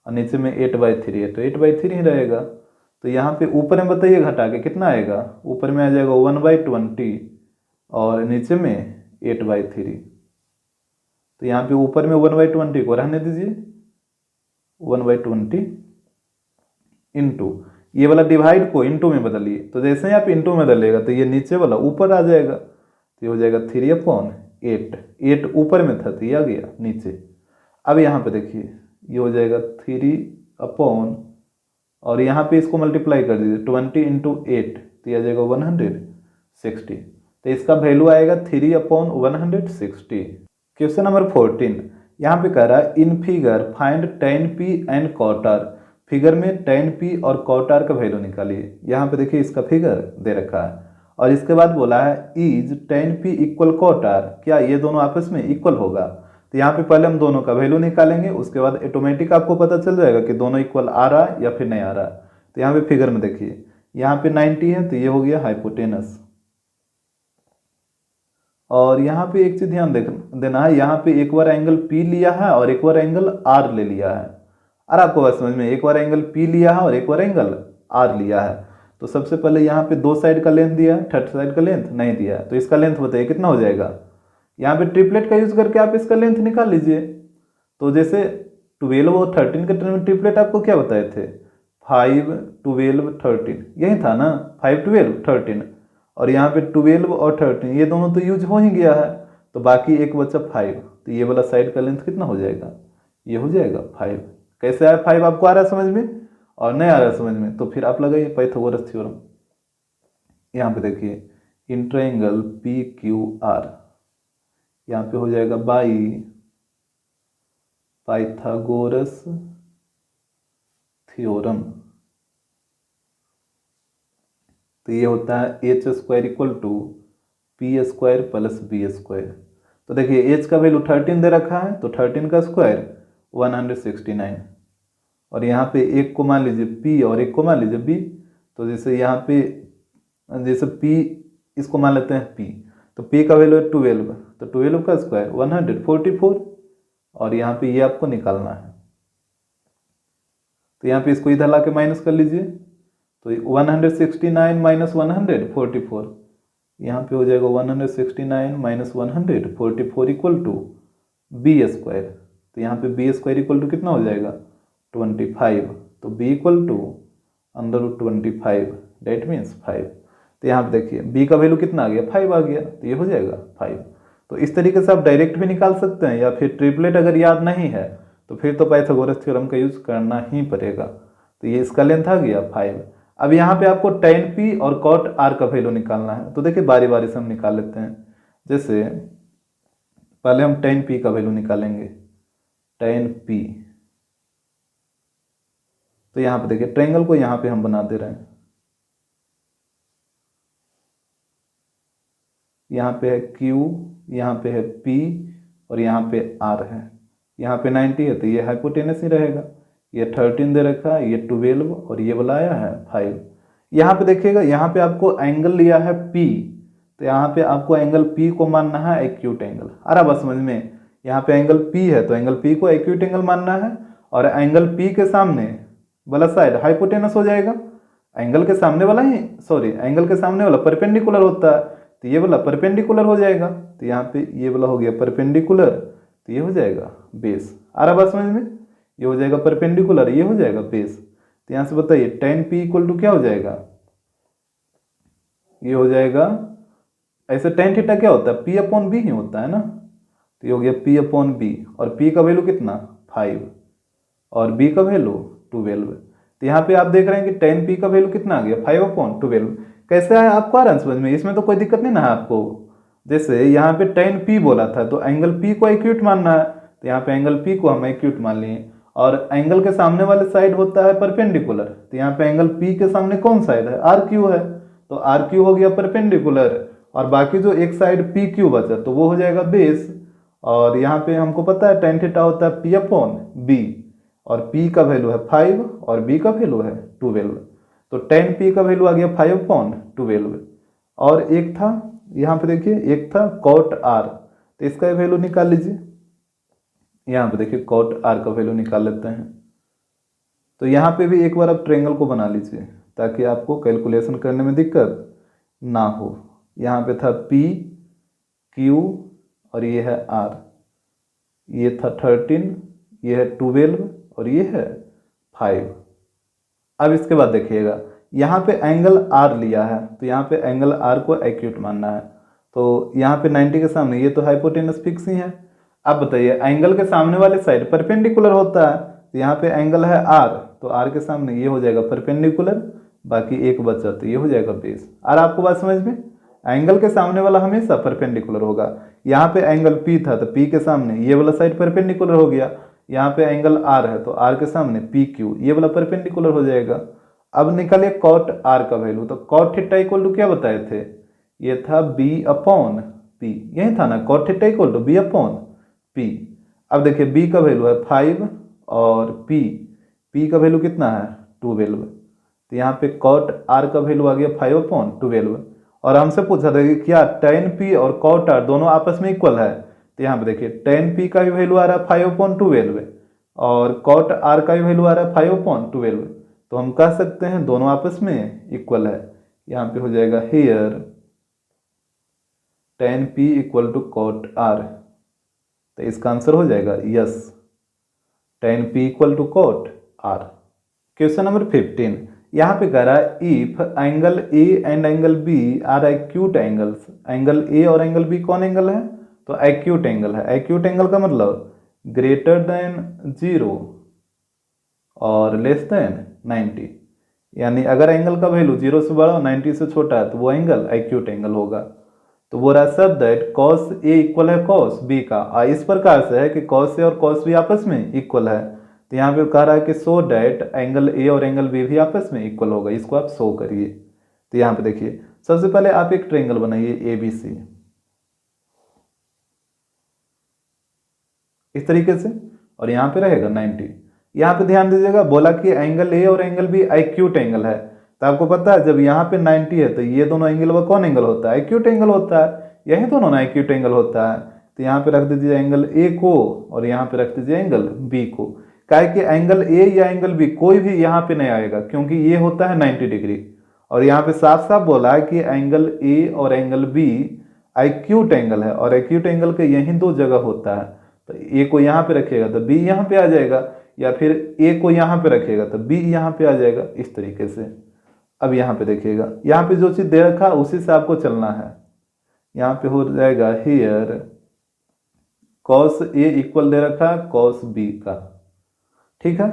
और नीचे में 8/3 है तो 8/3 ही रहेगा। तो यहाँ पे ऊपर में बताइए घटा के कितना आएगा, ऊपर में आ जाएगा 1/20 और नीचे में 8/3, तो यहाँ पे ऊपर में 1/20 को रहने दीजिए 1/20 इंटू ये वाला डिवाइड को इंटू में बदलिए, तो जैसे ही आप इंटू में बदलेगा तो ये नीचे वाला ऊपर आ जाएगा, तो ये हो जाएगा 3/8, 8 ऊपर में था तो ये आ गया नीचे। अब यहाँ पे देखिए ये हो जाएगा 3 और यहाँ पे इसको मल्टीप्लाई कर दीजिए 20 × 8 तो ये आ जाएगा 160, तो इसका वैल्यू आएगा 3/160। क्वेश्चन नंबर 14 यहाँ पे कह रहा है in figure find tan p and cot r। Figure में tan p और cot r का वैल्यू निकालिए। यहाँ पे देखिए इसका फिगर दे रखा है और इसके बाद बोला है is tan p equal cot r, क्या ये दोनों आपस में इक्वल होगा। तो यहाँ पे पहले हम दोनों का वैल्यू निकालेंगे, उसके बाद ऑटोमेटिक आपको पता चल जाएगा कि दोनों इक्वल आ रहा है या फिर नहीं आ रहा। तो यहाँ पे फिगर में देखिए यहाँ पे 90 है तो ये हो गया हाइपोटेनस। और यहाँ पे एक चीज ध्यान देना है, यहाँ पे एक बार एंगल P लिया है और एक बार एंगल R ले लिया है। और आपको बात समझ में, एक बार एंगल P लिया है और एक बार एंगल R लिया है। तो सबसे पहले यहाँ पे दो साइड का लेंथ दिया है, थर्ड साइड का लेंथ नहीं दिया है। तो इसका लेंथ बताइए कितना हो जाएगा। यहाँ पे ट्रिपलेट का यूज करके आप इसका लेंथ निकाल लीजिए। तो जैसे 12 और 13 के टर्म में ट्रिपलेट आपको क्या बताए थे, 5, 12, 13, यही था ना, 5, 12, 13। और यहाँ पे 12 और 13 ये दोनों तो यूज हो ही गया है, तो बाकी एक बचा 5। तो ये वाला साइड का लेंथ कितना हो जाएगा, ये हो जाएगा 5। कैसे आया 5, आपको आ रहा है समझ में और नहीं आ रहा है समझ में, तो फिर आप लगाइए पाइथागोरस थ्योरम। यहाँ पे देखिए इन ट्रायंगल PQR, यहाँ पे हो जाएगा बाई पाइथागोरस थ्योरम। तो ये होता है h² equal to p² plus b²। तो देखिए h का वैल्यू 13 दे रखा है, तो 13 का स्क्वायर 169। और यहाँ पे एक को मान लीजिए p और एक को मान लीजिए b। तो जैसे यहाँ पे जैसे p इसको मान लेते हैं p, तो p का वैल्यू है 12, तो 12 का स्क्वायर 144। और यहाँ पे ये आपको निकालना है। तो यहाँ पे इसको इधर ला के माइनस कर लीजिए, तो 169 माइनस 144, यहाँ पे हो जाएगा 169 माइनस 144 इक्वल टू b²। तो यहाँ पे b² इक्वल टू कितना हो जाएगा 25। तो b equal to √25 that means 5। तो यहाँ पे देखिए b का वैल्यू कितना आ गया, 5 आ गया, तो ये हो जाएगा 5। तो इस तरीके से आप डायरेक्ट भी निकाल सकते हैं, या फिर ट्रिपलेट अगर याद नहीं है तो फिर तो पाइथागोरस थ्योरम का यूज करना ही पड़ेगा। तो ये इसका लेंथ आ गया 5। अब यहाँ पे आपको tan p और cot r का वैल्यू निकालना है। तो देखिए बारी बारी से हम निकाल लेते हैं। जैसे पहले हम tan p का वैल्यू निकालेंगे, tan p। तो यहाँ पे देखिए ट्रायंगल को यहाँ पे हम बना दे रहे हैं, यहाँ पे है Q, यहाँ पे है P और यहाँ पे R है। यहाँ पे 90 है तो ये हाइपोटेनस ही रहेगा। ये 13 दे रखा है, ये 12 और ये वाला आया है 5। यहाँ पे देखिएगा यहाँ पे आपको एंगल लिया है P, तो यहाँ पे आपको एंगल P को मानना है एक्यूट एंगल। आ रहा बस समझ में, यहाँ पे एंगल P है तो एंगल P को एक्यूट एंगल मानना है। और एंगल P के सामने वाला साइड हाइपोटेनस हो जाएगा। एंगल के सामने वाला ही एंगल के सामने वाला परपेंडिकुलर होता है, तो ये वाला परपेंडिकुलर हो जाएगा। तो यहाँ पे ये वाला हो गया परपेंडिकुलर, तो ये हो जाएगा बेस। आ रहा बात समझ में, ये हो जाएगा परपेंडिकुलर, ये हो जाएगा बेस। तो यहाँ से बताइए tan p इक्वल टू क्या हो जाएगा, ये हो जाएगा ऐसे tan थीटा क्या होता है, p/b ही होता है ना। तो ये हो गया p/b और p का वैल्यू कितना 5 और b का वैल्यू 12। तो यहाँ पे आप देख रहे हैं कि tan p का वैल्यू कितना आ गया 5/12। कैसे है आपको आ रहा है समझ में, इसमें तो कोई दिक्कत नहीं ना है आपको। जैसे यहाँ पे tan p बोला था तो एंगल p को एक्यूट मानना है, तो यहाँ पे एंगल p को हम एक्यूट मान लिए। और एंगल के सामने वाले साइड होता है परपेंडिकुलर, तो यहाँ पे एंगल p के सामने कौन साइड है, RQ है, तो RQ हो गया परपेंडिकुलर। और बाकी जो एक साइड PQ बचा तो वो हो जाएगा बेस। और यहाँ पे हमको पता है tan थीटा होता है p/b और p का वैल्यू है 5 और b का वैल्यू है 12। तो tan p का वैल्यू आ गया 5/12। और एक था यहाँ पे देखिए, एक था cot r, तो इसका वैल्यू निकाल लीजिए। यहाँ पे देखिए cot r का वैल्यू निकाल लेते हैं। तो यहाँ पे भी एक बार आप ट्रायंगल को बना लीजिए ताकि आपको कैलकुलेशन करने में दिक्कत ना हो। यहाँ पे था p, q और ये है r, ये था 13, ये है 12 और ये है 5। अब इसके बाद देखिएगा यहाँ पे एंगल R लिया है, तो यहाँ पे एंगल R को एक्यूट मानना है। तो यहाँ पे 90 के सामने ये तो हाइपोटेनस फिक्स ही है। अब बताइए एंगल के सामने वाले साइड परपेंडिकुलर होता है, तो यहाँ पे एंगल है R, तो R के सामने ये हो जाएगा परपेंडिकुलर, बाकी एक बचा तो ये हो जाएगा बेस। और आपको बात समझ में, एंगल के सामने वाला हमेशा परपेंडिकुलर होगा। यहाँ पे एंगल P था तो P के सामने ये वाला साइड परपेंडिकुलर हो गया। यहाँ पे एंगल R है तो R के सामने PQ ये वाला परपेंडिकुलर हो जाएगा। अब निकले कॉट R का वैल्यू, तो कॉट थीटा इक्वल टू क्या बताए थे, ये था B अपॉन P, यही था ना, cot theta equal to B upon P। अब देखिए B का वैल्यू है 5 और P का वैल्यू कितना है 12, तो यहाँ पे कॉट R का वैल्यू आ गया 5 अपॉन 12। और हमसे पूछा था कि क्या tan P और कॉट R दोनों आपस में इक्वल है, तो यहाँ पे देखिए tan P का भी वैल्यू आ रहा है 5 अपॉन 12 और कॉट R का भी वैल्यू आ रहा है 5 अपॉन 12, तो हम कह सकते हैं दोनों आपस में इक्वल है। यहाँ पे हो जाएगा here tan P equal to cot R, तो इसका आंसर हो जाएगा yes, tan P equal to cot R। Question number 15, यहाँ पे कह रहा है इफ angle A and angle B are acute angles, angle A और एंगल बी कौन एंगल है, तो एक्यूट एंगल है। एक्यूट एंगल का मतलब ग्रेटर देन 0 और लेस देन 90, यानी अगर एंगल का वैल्यू 0 से बड़ा और 90 से छोटा है तो वो एंगल एक्यूट एंगल होगा। तो वो रहा सब दैट कॉस ए इक्वल है कॉस बी का, इस प्रकार से है कि कॉस ए और कॉस बी आपस में इक्वल है। तो यहाँ पे कह रहा है कि सो डैट एंगल ए और एंगल बी भी आपस में इक्वल होगा, इसको आप शो करिए। तो यहाँ पे देखिए सबसे पहले आप एक ट्रायंगल बनाइए ए बी सी इस तरीके से, और यहाँ पे रहेगा 90। यहाँ पे ध्यान दीजिएगा, बोला कि एंगल ए और एंगल बी एक्यूट एंगल है, तो आपको पता है जब यहाँ पे 90 है तो ये दोनों एंगल वो कौन एंगल होता है, एक्यूट एंगल होता है, यही दोनों ना एक्यूट एंगल होता है। तो यहाँ पे रख दीजिए एंगल ए को और यहाँ पे रख दीजिए एंगल बी को, काहे कि एंगल ए या एंगल बी कोई भी यहाँ पे नहीं आएगा क्योंकि ये होता है 90 डिग्री, और यहाँ पे साफ साफ बोला है कि एंगल ए और एंगल बी एक्यूट एंगल है, और एक्यूट एंगल के यही दो जगह होता है। तो ए को यहाँ पे रखिएगा तो बी यहाँ पे आ जाएगा, या फिर ए को यहाँ पे रखिएगा तो बी यहाँ पे आ जाएगा, इस तरीके से। अब यहाँ पे देखिएगा, यहाँ पे जो चीज़ दे रखा उसी से आपको चलना है। यहाँ पे हो जाएगा हियर कॉस ए इक्वल दे रखा है कॉस बी का, ठीक है।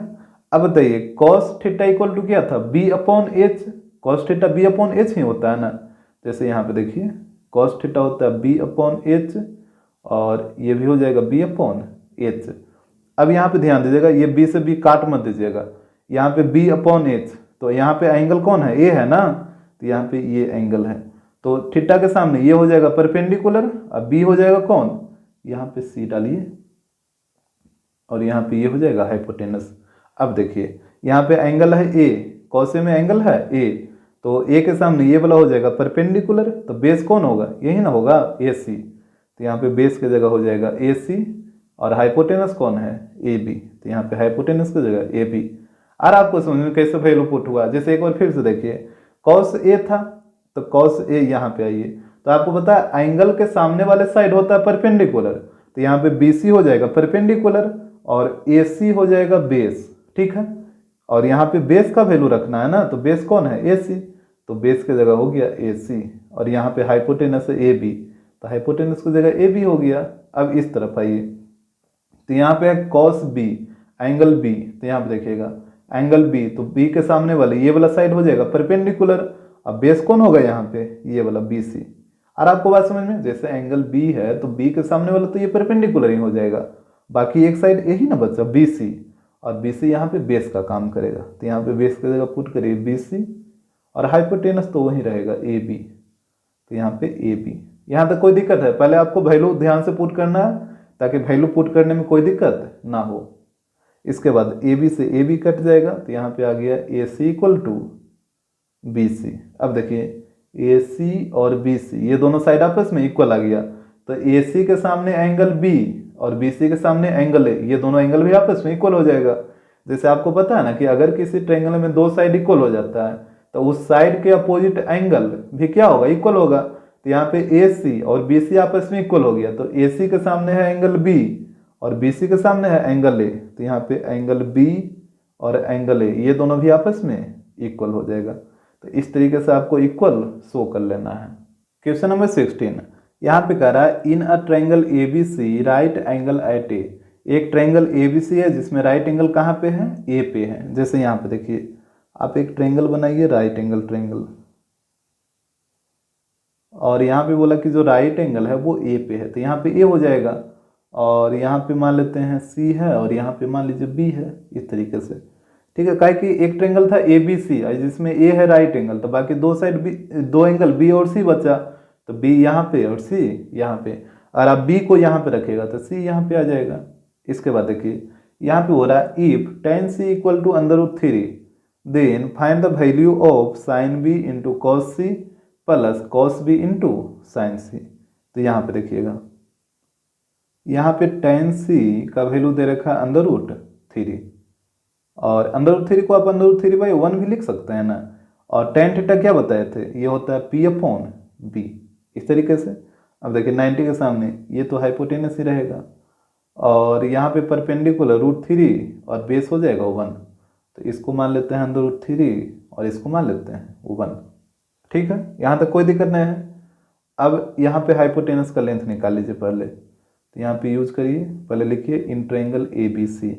अब बताइए कॉस थीटा इक्वल टू क्या था, B upon H, cos theta B upon H ही होता है ना। जैसे यहाँ पे देखिए कॉस थीटा होता है बी अपॉन एच और ये भी हो जाएगा बी अपॉन एच। अब यहाँ पे ध्यान दीजिएगा, ये बी से बी काट मत दीजिएगा, यहाँ पे बी अपॉन एच, तो यहाँ पे एंगल कौन है, ए है ना, तो यहाँ पे ये एंगल है, तो थीटा के सामने ये हो जाएगा परपेंडिकुलर, अब बी हो जाएगा कौन, यहाँ पे सी डालिए और यहाँ पे ये हो जाएगा हाइपोटेनस। अब देखिए यहाँ पे एंगल है ए, कौसे में एंगल है ए, तो ए के सामने ये वाला हो जाएगा परपेंडिकुलर, तो बेस कौन होगा, यही ना होगा ए सी, तो यहाँ पे बेस की जगह हो जाएगा ए सी, और हाइपोटेनस कौन है ए बी, तो यहाँ पे हाइपोटेनस की जगह ए बी। और आपको समझ में कैसे वैल्यू पुट हुआ, जैसे एक बार फिर से देखिए कॉस ए था तो कॉस ए यहाँ पे आइए, तो आपको पता है एंगल के सामने वाले साइड होता है परपेंडिकुलर, तो यहाँ पे बी सी हो जाएगा परपेंडिकुलर और ए सी हो जाएगा बेस, ठीक है। और यहाँ पे बेस का वैल्यू रखना है ना, तो बेस कौन है ए सी, तो बेस की जगह हो गया ए सी, और यहाँ पे हाइपोटेनस है ए बी, तो हाइपोटेनस की जगह ए बी हो गया। अब इस तरफ आइए, तो यहाँ पे है कॉस बी एंगल बी, तो यहाँ पे देखिएगा एंगल बी, तो बी के सामने वाले ये वाला साइड हो जाएगा परपेंडिकुलर, अब बेस कौन होगा यहाँ पे ये वाला बी सी। और आपको बात समझ में, जैसे एंगल बी है तो बी के सामने वाला तो ये परपेंडिकुलर ही हो जाएगा, बाकी एक साइड यही ना बचा बी सी, और बी सी यहाँ पे बेस का काम करेगा, तो यहाँ पे बेस की जगह पुट करिए बी सी, और हाइपोटेनस तो वही रहेगा ए बी, तो यहाँ पे ए बी। यहाँ तक कोई दिक्कत है, पहले आपको वैल्यू ध्यान से पुट करना है ताकि वैल्यू पुट करने में कोई दिक्कत ना हो। इसके बाद ए बी से ए बी कट जाएगा, तो यहाँ पे आ गया ए सी इक्वल टू बी सी। अब देखिए ए सी और बी सी ये दोनों साइड आपस में इक्वल आ गया, तो ए सी के सामने एंगल बी और बी सी के सामने एंगल ए, ये दोनों एंगल भी आपस में इक्वल हो जाएगा। जैसे आपको पता है ना कि अगर किसी ट्रायंगल में दो साइड इक्वल हो जाता है तो उस साइड के अपोजिट एंगल भी क्या होगा, इक्वल होगा। तो यहाँ पे ए सी और बी सी आपस में इक्वल हो गया, तो ए सी के सामने है एंगल बी और बी सी के सामने है एंगल ए, तो यहाँ पे एंगल बी और एंगल ए ये दोनों भी आपस में इक्वल हो जाएगा। तो इस तरीके से आपको इक्वल शो कर लेना है। क्वेश्चन नंबर 16, यहाँ पे कह रहा है in a triangle A B C right angle at A, एक ट्रायंगल ए बी सी है जिसमें राइट एंगल कहाँ पे है, ए पे है। जैसे यहाँ पे देखिए आप एक ट्रायंगल बनाइए राइट एंगल ट्रायंगल, और यहाँ पे बोला कि जो राइट एंगल है वो ए पे है, तो यहाँ पे ए हो जाएगा, और यहाँ पे मान लेते हैं सी है, और यहाँ पे मान लीजिए बी है, इस तरीके से। ठीक है, काहे कि एक ट्रेंगल था ए बी सी, जिसमें ए है राइट एंगल, तो बाकी दो साइड बी, दो एंगल बी और सी बचा, तो बी यहाँ पे और सी यहाँ पे, और आप बी को यहाँ पे रखेगा तो सी यहाँ पे आ जाएगा। इसके बाद देखिए यहाँ पे हो रहा है if tan c equal to √3 then find the value of sin b into cos C plus cos B into sine C. तो यहाँ पे देखिएगा, यहाँ पे tan c का वैल्यू दे रखा है √3, और √3 को आप √3/1 भी लिख सकते हैं ना, और tan थीटा क्या बताए थे, ये होता है p/b, इस तरीके से। अब देखिए 90 के सामने ये तो हाइपोटेनस ही रहेगा, और यहाँ पे परपेंडिकुलर √3 और बेस हो जाएगा 1, तो इसको मान लेते हैं √3 और इसको मान लेते हैं 1। ठीक है, यहाँ तक कोई दिक्कत नहीं है। अब यहाँ पे हाइपोटेनस का लेंथ निकाल लीजिए पहले, तो यहाँ पे यूज करिए, पहले लिखिए इन ट्रायंगल ABC।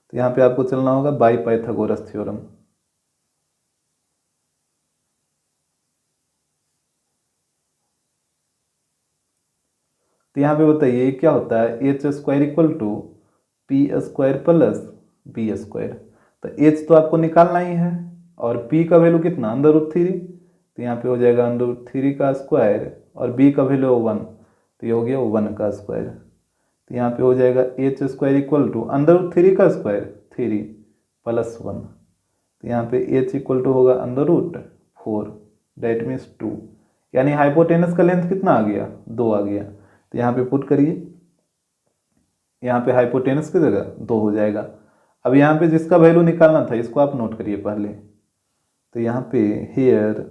तो यहाँ पे आपको चलना होगा बाय पाइथागोरस थ्योरम। तो यहाँ पे बताइए क्या होता है, h² equal to p² plus b²। तो h तो आपको निकालना ही है, और p का वैल्यू कितना √3, तो यहाँ पे हो जाएगा √3 का स्क्वायर, और b का वैल्यू 1, तो ये हो गया 1 का स्क्वायर। तो यहाँ पे हो जाएगा h² इक्वल टू √3 का स्क्वायर 3 प्लस 1, तो यहाँ पे h इक्वल टू होगा √4, डेट मीन्स 2, यानी हाइपोटेनस का लेंथ कितना आ गया, 2 आ गया। तो यहाँ पे पुट करिए, यहाँ पे हाइपोटेनस की जगह 2 हो जाएगा। अब यहाँ पे जिसका वैल्यू निकालना था इसको आप नोट करिए पहले, तो यहाँ पे here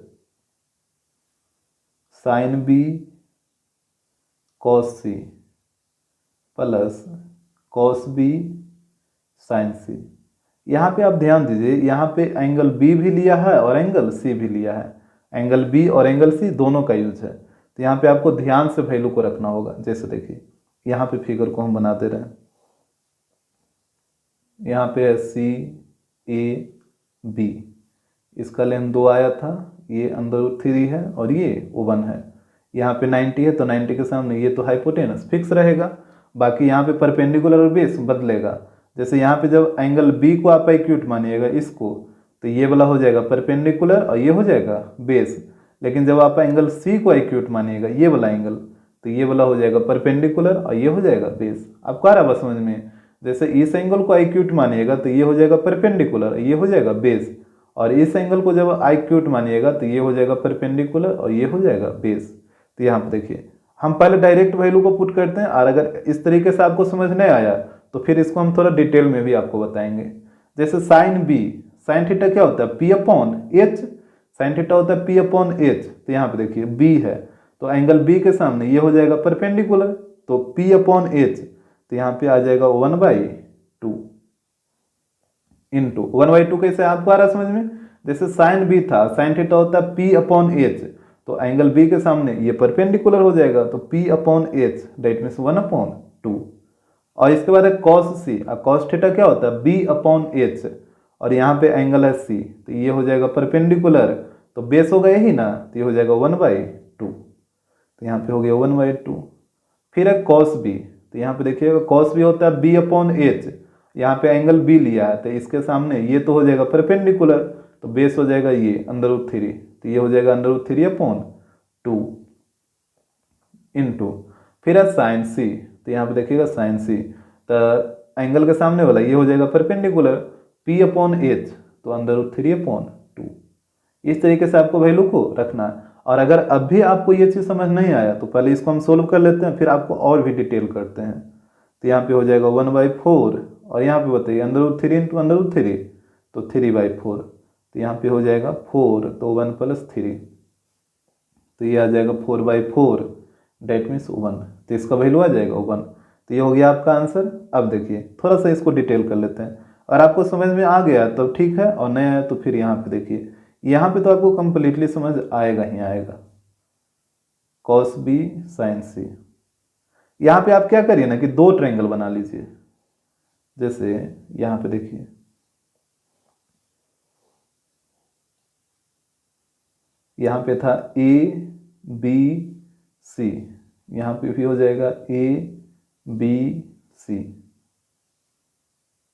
sine B cos C plus cos B sine C. यहाँ पे आप ध्यान दीजिए, यहाँ पे एंगल बी भी लिया है और एंगल सी भी लिया है, एंगल बी और एंगल सी दोनों का यूज है। तो यहाँ पे आपको ध्यान से वैल्यू को रखना होगा। जैसे देखिए यहाँ पे फिगर को हम बनाते रहे, यहाँ पे है सी ए बी, इसका लेंथ 2 आया था, ये √3 है और ये 1 है। यहाँ पे 90 है, तो 90 के सामने ये तो हाइपोटेनस फिक्स रहेगा, बाकी यहाँ पे परपेंडिकुलर और बेस बदलेगा। जैसे यहाँ पे जब एंगल बी को आप एक्यूट मानिएगा इसको, तो ये वाला हो जाएगा परपेंडिकुलर और ये हो जाएगा बेस। लेकिन जब आप एंगल सी को एक्यूट मानिएगा, ये वाला एंगल, तो ये वाला हो जाएगा परपेंडिकुलर और ये हो जाएगा बेस। आपको आ रहा बस समझ में। जैसे इस एंगल को एक्यूट मानिएगा तो ये हो जाएगा परपेंडिकुलर, ये हो जाएगा बेस, और इस एंगल को जब एक्यूट मानिएगा तो ये हो जाएगा परपेंडिकुलर और ये हो जाएगा बेस। तो यहाँ पर देखिए हम पहले डायरेक्ट वैल्यू को पुट करते हैं, और अगर इस तरीके से आपको समझ नहीं आया तो फिर इसको हम थोड़ा डिटेल में भी आपको बताएंगे। जैसे साइन बी, साइन थीटा क्या होता है p/h, साइन थीटा होता है p/h। तो यहाँ पे देखिए b है, तो एंगल b के सामने ये हो जाएगा परपेंडिकुलर, तो p/h, तो यहाँ पे आ जाएगा 1/2 इंटू 1/2। कैसे आपको आ रहा समझ में। जैसे साइन बी था, साइन थीटा होता है p/h, तो एंगल b के सामने ये परपेंडिकुलर हो जाएगा, तो p/h दैट मीन्स 1/2। और इसके बाद है कॉस सी, कॉस थीटा क्या होता है b/h, और यहाँ पे एंगल है c, तो ये हो जाएगा परपेंडिकुलर, तो बेस होगा यही ना, तो ये हो जाएगा 1/2, तो यहाँ पे हो गया 1/2। फिर है कॉस बी, तो यहाँ पे देखिएगा कॉस बी होता है b/h, यहाँ पे एंगल b लिया है तो इसके सामने ये तो हो जाएगा परपेंडिकुलर, तो बेस हो जाएगा ये √3, तो ये हो जाएगा √3/2 इंटू। फिर है साइन सी, तो यहाँ पे देखिएगा साइन सी, तो एंगल के सामने वाला ये हो जाएगा परपेंडिकुलर p/h, तो √3/2। इस तरीके से आपको वैल्यू को रखना है। और अगर अब भी आपको ये चीज़ समझ नहीं आया तो पहले इसको हम सोल्व कर लेते हैं, फिर आपको और भी डिटेल करते हैं। तो यहाँ पे हो जाएगा 1/4, और यहाँ पे बताइए √3 इंटू √3, तो 3/4, तो यहाँ पे हो जाएगा 4, तो 1 + 3, तो ये आ जाएगा 4/4 डेट मीन्स 1, तो इसका वैल्यू आ जाएगा 1। तो ये हो गया आपका आंसर। अब देखिए थोड़ा सा इसको डिटेल कर लेते हैं, और आपको समझ में आ गया तो ठीक है, और नहीं आया तो फिर यहाँ पे देखिए, यहाँ पे तो आपको कंप्लीटली समझ आएगा ही आएगा। कॉस बी साइन सी, यहाँ पे आप क्या करिए ना कि 2 ट्रायंगल बना लीजिए। जैसे यहाँ पे देखिए यहाँ पे था ए बी सी, यहाँ पे भी हो जाएगा ए बी सी।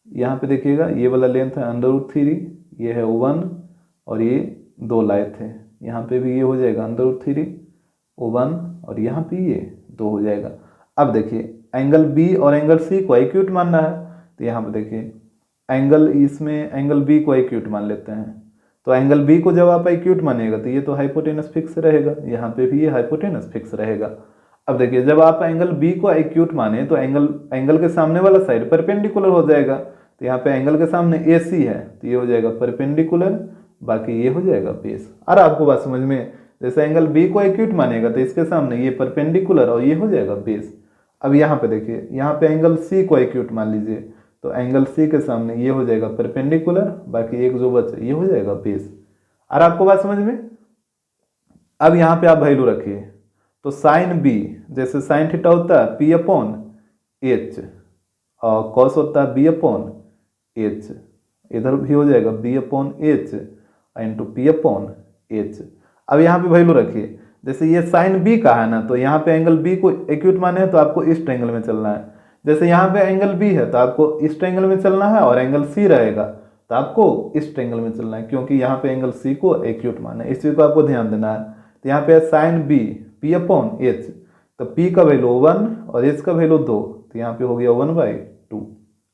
यहाँ पे देखिएगा ये वाला लेंथ है √3, ये है 1 और ये 2 लाए थे, यहाँ पे भी ये हो जाएगा √3 1 और यहाँ पे ये 2 हो जाएगा। अब देखिए एंगल बी और एंगल सी को एक्यूट मानना है, तो यहाँ पे देखिए एंगल इसमें एंगल बी को एक्यूट मान लेते हैं। तो एंगल बी को जब आप एक्यूट मानिएगा तो ये तो हाइपोटेनस फिक्स रहेगा, यहाँ पे भी ये हाइपोटेनस फिक्स रहेगा। अब देखिए जब आप एंगल बी को एक्यूट माने तो एंगल के सामने वाला साइड परपेंडिकुलर हो जाएगा, तो यहाँ पे एंगल के सामने ए सी है तो ये हो जाएगा परपेंडिकुलर, बाकी ये हो जाएगा बेस। अरे आपको बात समझ में, जैसे एंगल बी को एक्यूट मानेगा तो इसके सामने ये परपेंडिकुलर और ये हो जाएगा बेस। अब यहाँ पे देखिए, यहाँ पे एंगल सी को एक्यूट मान लीजिए, तो एंगल सी के सामने ये हो जाएगा परपेंडिकुलर, बाकी एक जो बचा ये हो जाएगा बेस। और आपको बात समझ में। अब यहाँ पे आप वैल्यू रखिए, तो साइन बी, जैसे साइन थीटा होता है P/H और कॉस होता है B/H, इधर भी हो जाएगा B/H इंटू P/H। अब यहाँ पे वैल्यू रखिए, जैसे ये साइन बी का है ना, तो यहाँ पे एंगल बी को एक्यूट माने हैं तो आपको इस ट्रायंगल में चलना है। जैसे यहाँ पे एंगल बी है तो आपको इस ट्रायंगल में चलना है, और एंगल सी रहेगा तो आपको इस ट्रायंगल में चलना है, क्योंकि यहाँ पे एंगल सी को एक्यूट माना है, इस चीज को आपको ध्यान देना है। तो यहाँ पे साइन बी P/H, तो P का वैल्यू 1 और H का वैल्यू 2, तो यहाँ पे हो गया 1/2।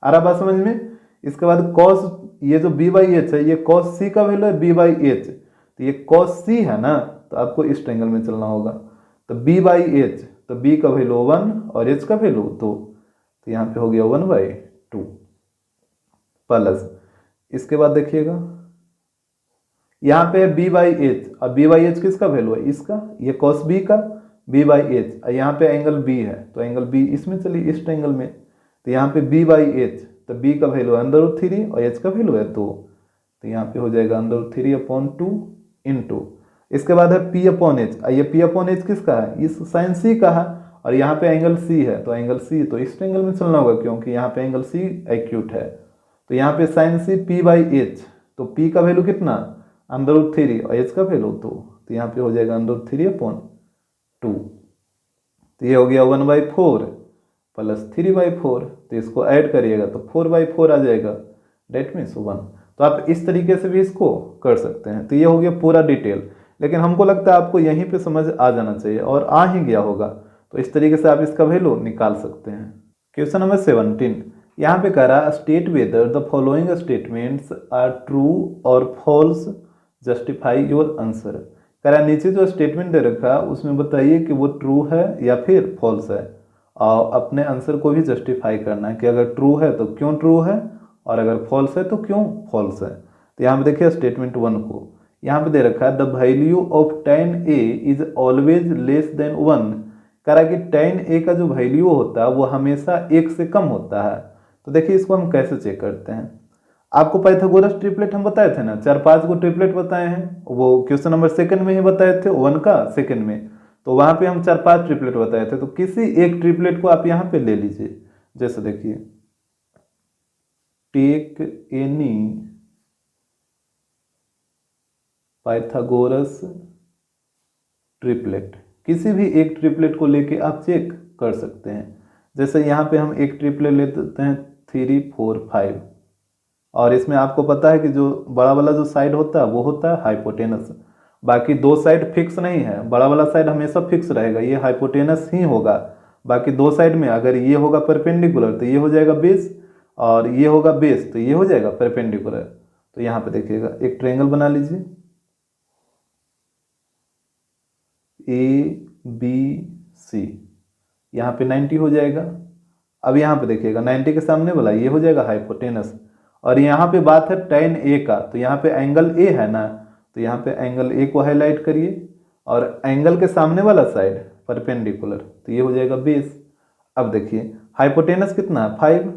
आ रहा बात समझ में। इसके बाद कॉस, ये जो B/H है ये कॉस सी का वैल्यू है B/H, तो ये कॉस सी है ना, तो आपको इस ट्रायंगल में चलना होगा। तो B/H, तो B का वैल्यू 1 और H का वैल्यू 2, तो यहाँ पे हो गया 1/2 प्लस। इसके बाद देखिएगा यहाँ पे B/H, और B/H किसका वैल्यू है, इसका, ये cos B का B/H, और यहाँ पे एंगल B है तो एंगल B इसमें चलिए इस ट्रायंगल में, तो यहाँ पे B/H, तो B का वैल्यू है √3 और H का वैल्यू है 2, तो यहाँ पे हो जाएगा √3/2 इंटू, इसके बाद है P/H, ये P/H किसका है, इस साइन सी का है, और यहाँ पे एंगल C है तो एंगल C तो इस ट्रायंगल में चलना होगा, क्योंकि यहाँ पे एंगल C एक्यूट है। तो यहाँ पे साइन C P/H, तो P का वैल्यू कितना √3 और H का वैल्यू 2, तो यहाँ पे हो जाएगा √3/2, तो ये हो गया 1/4 प्लस 3/4, तो इसको ऐड करिएगा तो 4/4 आ जाएगा, डेट मीन्स 1। तो आप इस तरीके से भी इसको कर सकते हैं। तो ये हो गया पूरा डिटेल, लेकिन हमको लगता है आपको यहीं पे समझ आ जाना चाहिए, और आ ही गया होगा, तो इस तरीके से आप इसका वैल्यू निकाल सकते हैं। क्वेश्चन नंबर 17, यहाँ पे कह रहा state whether the following statements are true और फॉल्स, जस्टिफाई योर आंसर। कह रहा नीचे जो स्टेटमेंट दे रखा है उसमें बताइए कि वो ट्रू है या फिर फॉल्स है, और अपने आंसर को भी जस्टिफाई करना है कि अगर ट्रू है तो क्यों ट्रू है, और अगर फॉल्स है तो क्यों फॉल्स है। तो यहाँ पे देखिए स्टेटमेंट 1 को यहाँ पे दे रखा है the value of tan A is always less than 1। कह रहा है कि tan A का जो वैल्यू होता है वो हमेशा 1 से कम होता है। तो देखिए इसको हम कैसे चेक करते हैं। आपको पाइथागोरस ट्रिपलेट हम बताए थे ना, 4-5 को ट्रिपलेट बताए हैं, वो क्वेश्चन नंबर 2 में ही बताए थे, 1 का 2 में, तो वहां पे हम 4-5 ट्रिपलेट बताए थे। तो किसी एक ट्रिपलेट को आप यहाँ पे ले लीजिए, जैसे देखिए टेक एनी पाइथागोरस ट्रिपलेट, किसी भी एक ट्रिपलेट को लेके आप चेक कर सकते हैं। जैसे यहाँ पे हम एक ट्रिपलेट लेते हैं 3, 4, 5, और इसमें आपको पता है कि जो बड़ा वाला जो साइड होता है वो होता है हाइपोटेनस, बाकी 2 साइड फिक्स नहीं है, बड़ा वाला साइड हमेशा फिक्स रहेगा, ये हाइपोटेनस ही होगा। बाकी 2 साइड में अगर ये होगा परपेंडिकुलर तो ये हो जाएगा बेस, और ये होगा बेस तो ये हो जाएगा परपेंडिकुलर। तो यहाँ पे देखिएगा एक ट्रायंगल बना लीजिए ABC, यहाँ पे 90 हो जाएगा। अब यहाँ पे देखिएगा 90 के सामने वाला ये हो जाएगा हाइपोटेनस, और यहाँ पे बात है tan A का, तो यहाँ पे एंगल A है ना, तो यहाँ पे एंगल A को हाईलाइट करिए, और एंगल के सामने वाला साइड परपेंडिकुलर, तो ये हो जाएगा बेस। अब देखिए हाइपोटेनस कितना है 5,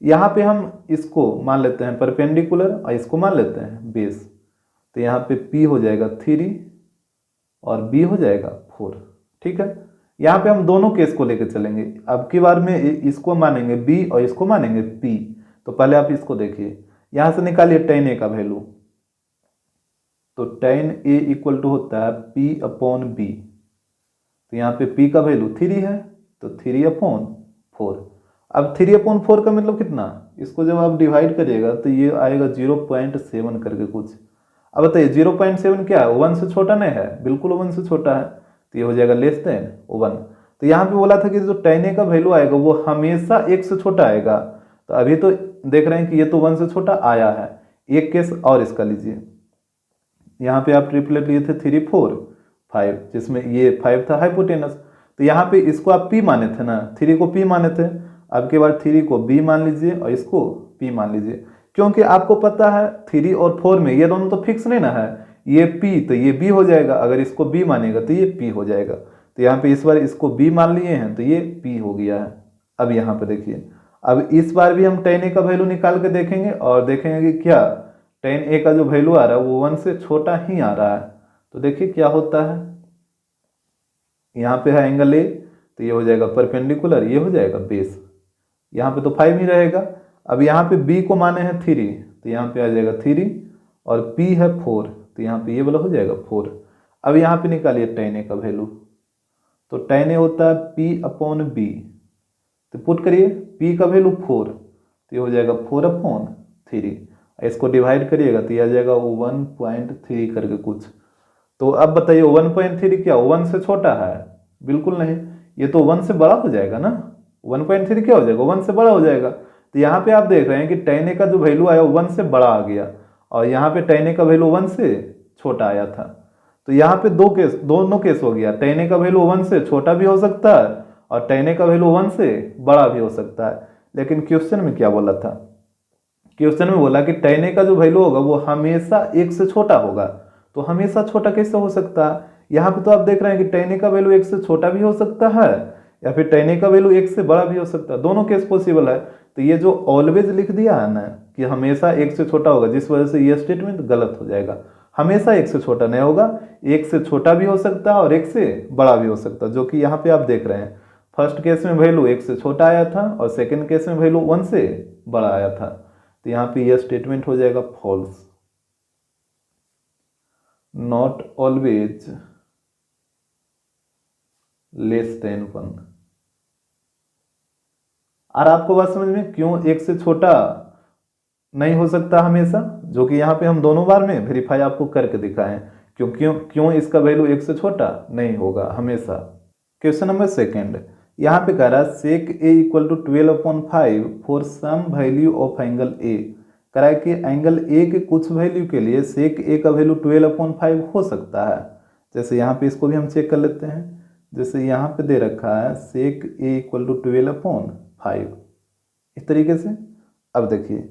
यहाँ पे हम इसको मान लेते हैं परपेंडिकुलर और इसको मान लेते हैं बेस, तो यहाँ पे P हो जाएगा 3 और B हो जाएगा 4। ठीक है, यहाँ पे हम दोनों केस को लेकर चलेंगे। अब की बार में इसको मानेंगे B और इसको मानेंगे P। तो पहले आप इसको देखिए, यहाँ से निकालिए tan A का वैल्यू, तो tan A इक्वल टू होता है P/B। तो यहाँ पे P का वैल्यू 3 है, तो 3/4। अब 3/4 का मतलब कितना, इसको जब आप डिवाइड करिएगा तो ये आएगा 0.7 करके कुछ। अब बताइए 0.7 क्या है, 1 से छोटा नहीं है, बिल्कुल 1 से छोटा है, तो ये हो जाएगा लेस देन 1। तो यहाँ पे बोला था कि जो tan A का वैल्यू आएगा वो हमेशा 1 से छोटा आएगा, तो अभी तो देख रहे हैं कि ये तो 1 से छोटा आया है। एक केस और इसका लीजिए, यहाँ पे आप ट्रिपलेट लिए थे 3 4 5, जिसमें ये 5 था हाइपोटेनस, तो यहाँ पे इसको आप P माने थे ना, 3 को P माने थे, अब के बाद 3 को B मान लीजिए और इसको P मान लीजिए, क्योंकि आपको पता है 3 और 4 में ये दोनों तो फिक्स नहीं ना है, ये P तो ये B हो जाएगा, अगर इसको B मानेगा तो ये P हो जाएगा, तो यहाँ पे इस बार इसको B मान लिए हैं तो ये P हो गया है। अब यहाँ पे देखिए, अब इस बार भी हम tan A का वैल्यू निकाल के देखेंगे और देखेंगे कि क्या tan A का जो वैल्यू आ रहा है वो 1 से छोटा ही आ रहा है। तो देखिए क्या होता है, यहाँ पे है एंगल A, तो ये हो जाएगा परपेंडिकुलर, ये हो जाएगा बेस, यहाँ पे तो 5 ही रहेगा। अब यहाँ पे B को माने हैं 3, तो यहाँ पे आ जाएगा 3 और P है 4, तो यहाँ पे ये वाला हो जाएगा 4। अब यहाँ पे निकालिए tan A का वैल्यू, तो tan A होता है P/B, तो पुट करिए P का वैल्यू 4, तो ये हो जाएगा 4/3, इसको डिवाइड करिएगा तो ये आ जाएगा 1.3 करके कुछ। तो अब बताइए 1.3 क्या 1 से छोटा है, बिल्कुल नहीं, ये तो 1 से बड़ा हो जाएगा ना, 1.3 क्या हो जाएगा 1 से बड़ा हो जाएगा। तो यहाँ पे आप देख रहे हैं कि tan A का जो वैल्यू आया 1 से बड़ा आ गया और यहाँ पे tan A का वैल्यू 1 से छोटा आया था। तो यहाँ पे दोनों केस हो गया, tan A का वैल्यू 1 से छोटा भी हो सकता है और tan A का वैल्यू 1 से बड़ा भी हो सकता है। लेकिन क्वेश्चन में क्या बोला था, क्वेश्चन में बोला कि tan A का जो वैल्यू होगा वो हमेशा 1 से छोटा होगा, तो हमेशा छोटा कैसे हो सकता है। यहाँ पे तो आप देख रहे हैं कि tan A का वैल्यू 1 से छोटा भी हो सकता है या फिर tan A का वैल्यू 1 से बड़ा भी हो सकता है, दोनों केस पॉसिबल है। तो ये जो ऑलवेज लिख दिया है ना कि हमेशा 1 से छोटा होगा, जिस वजह से ये स्टेटमेंट गलत हो जाएगा, हमेशा 1 से छोटा नहीं होगा, 1 से छोटा भी हो सकता है और 1 से बड़ा भी हो सकता है, जो कि यहाँ पे आप देख रहे हैं। फर्स्ट केस में वैल्यू 1 से छोटा आया था और सेकेंड केस में वैल्यू 1 से बड़ा आया था, तो यहाँ पे यह स्टेटमेंट हो जाएगा false. Not always less than 1। और आपको बात समझ में क्यों 1 से छोटा नहीं हो सकता हमेशा, जो कि यहाँ पे हम दोनों बार में वेरीफाई आपको करके दिखाएं, क्यों इसका वैल्यू 1 से छोटा नहीं होगा हमेशा। क्वेश्चन नंबर सेकेंड, यहाँ पे कह रहा है sec A equal to 12/5 for some value of angle A। कह रहा है कि एंगल A के कुछ वैल्यू के लिए sec A का वैल्यू 12/5 हो सकता है। जैसे यहाँ पे इसको भी हम चेक कर लेते हैं, जैसे यहाँ पे दे रखा है sec A इक्वल टू 12/5 इस तरीके से। अब देखिए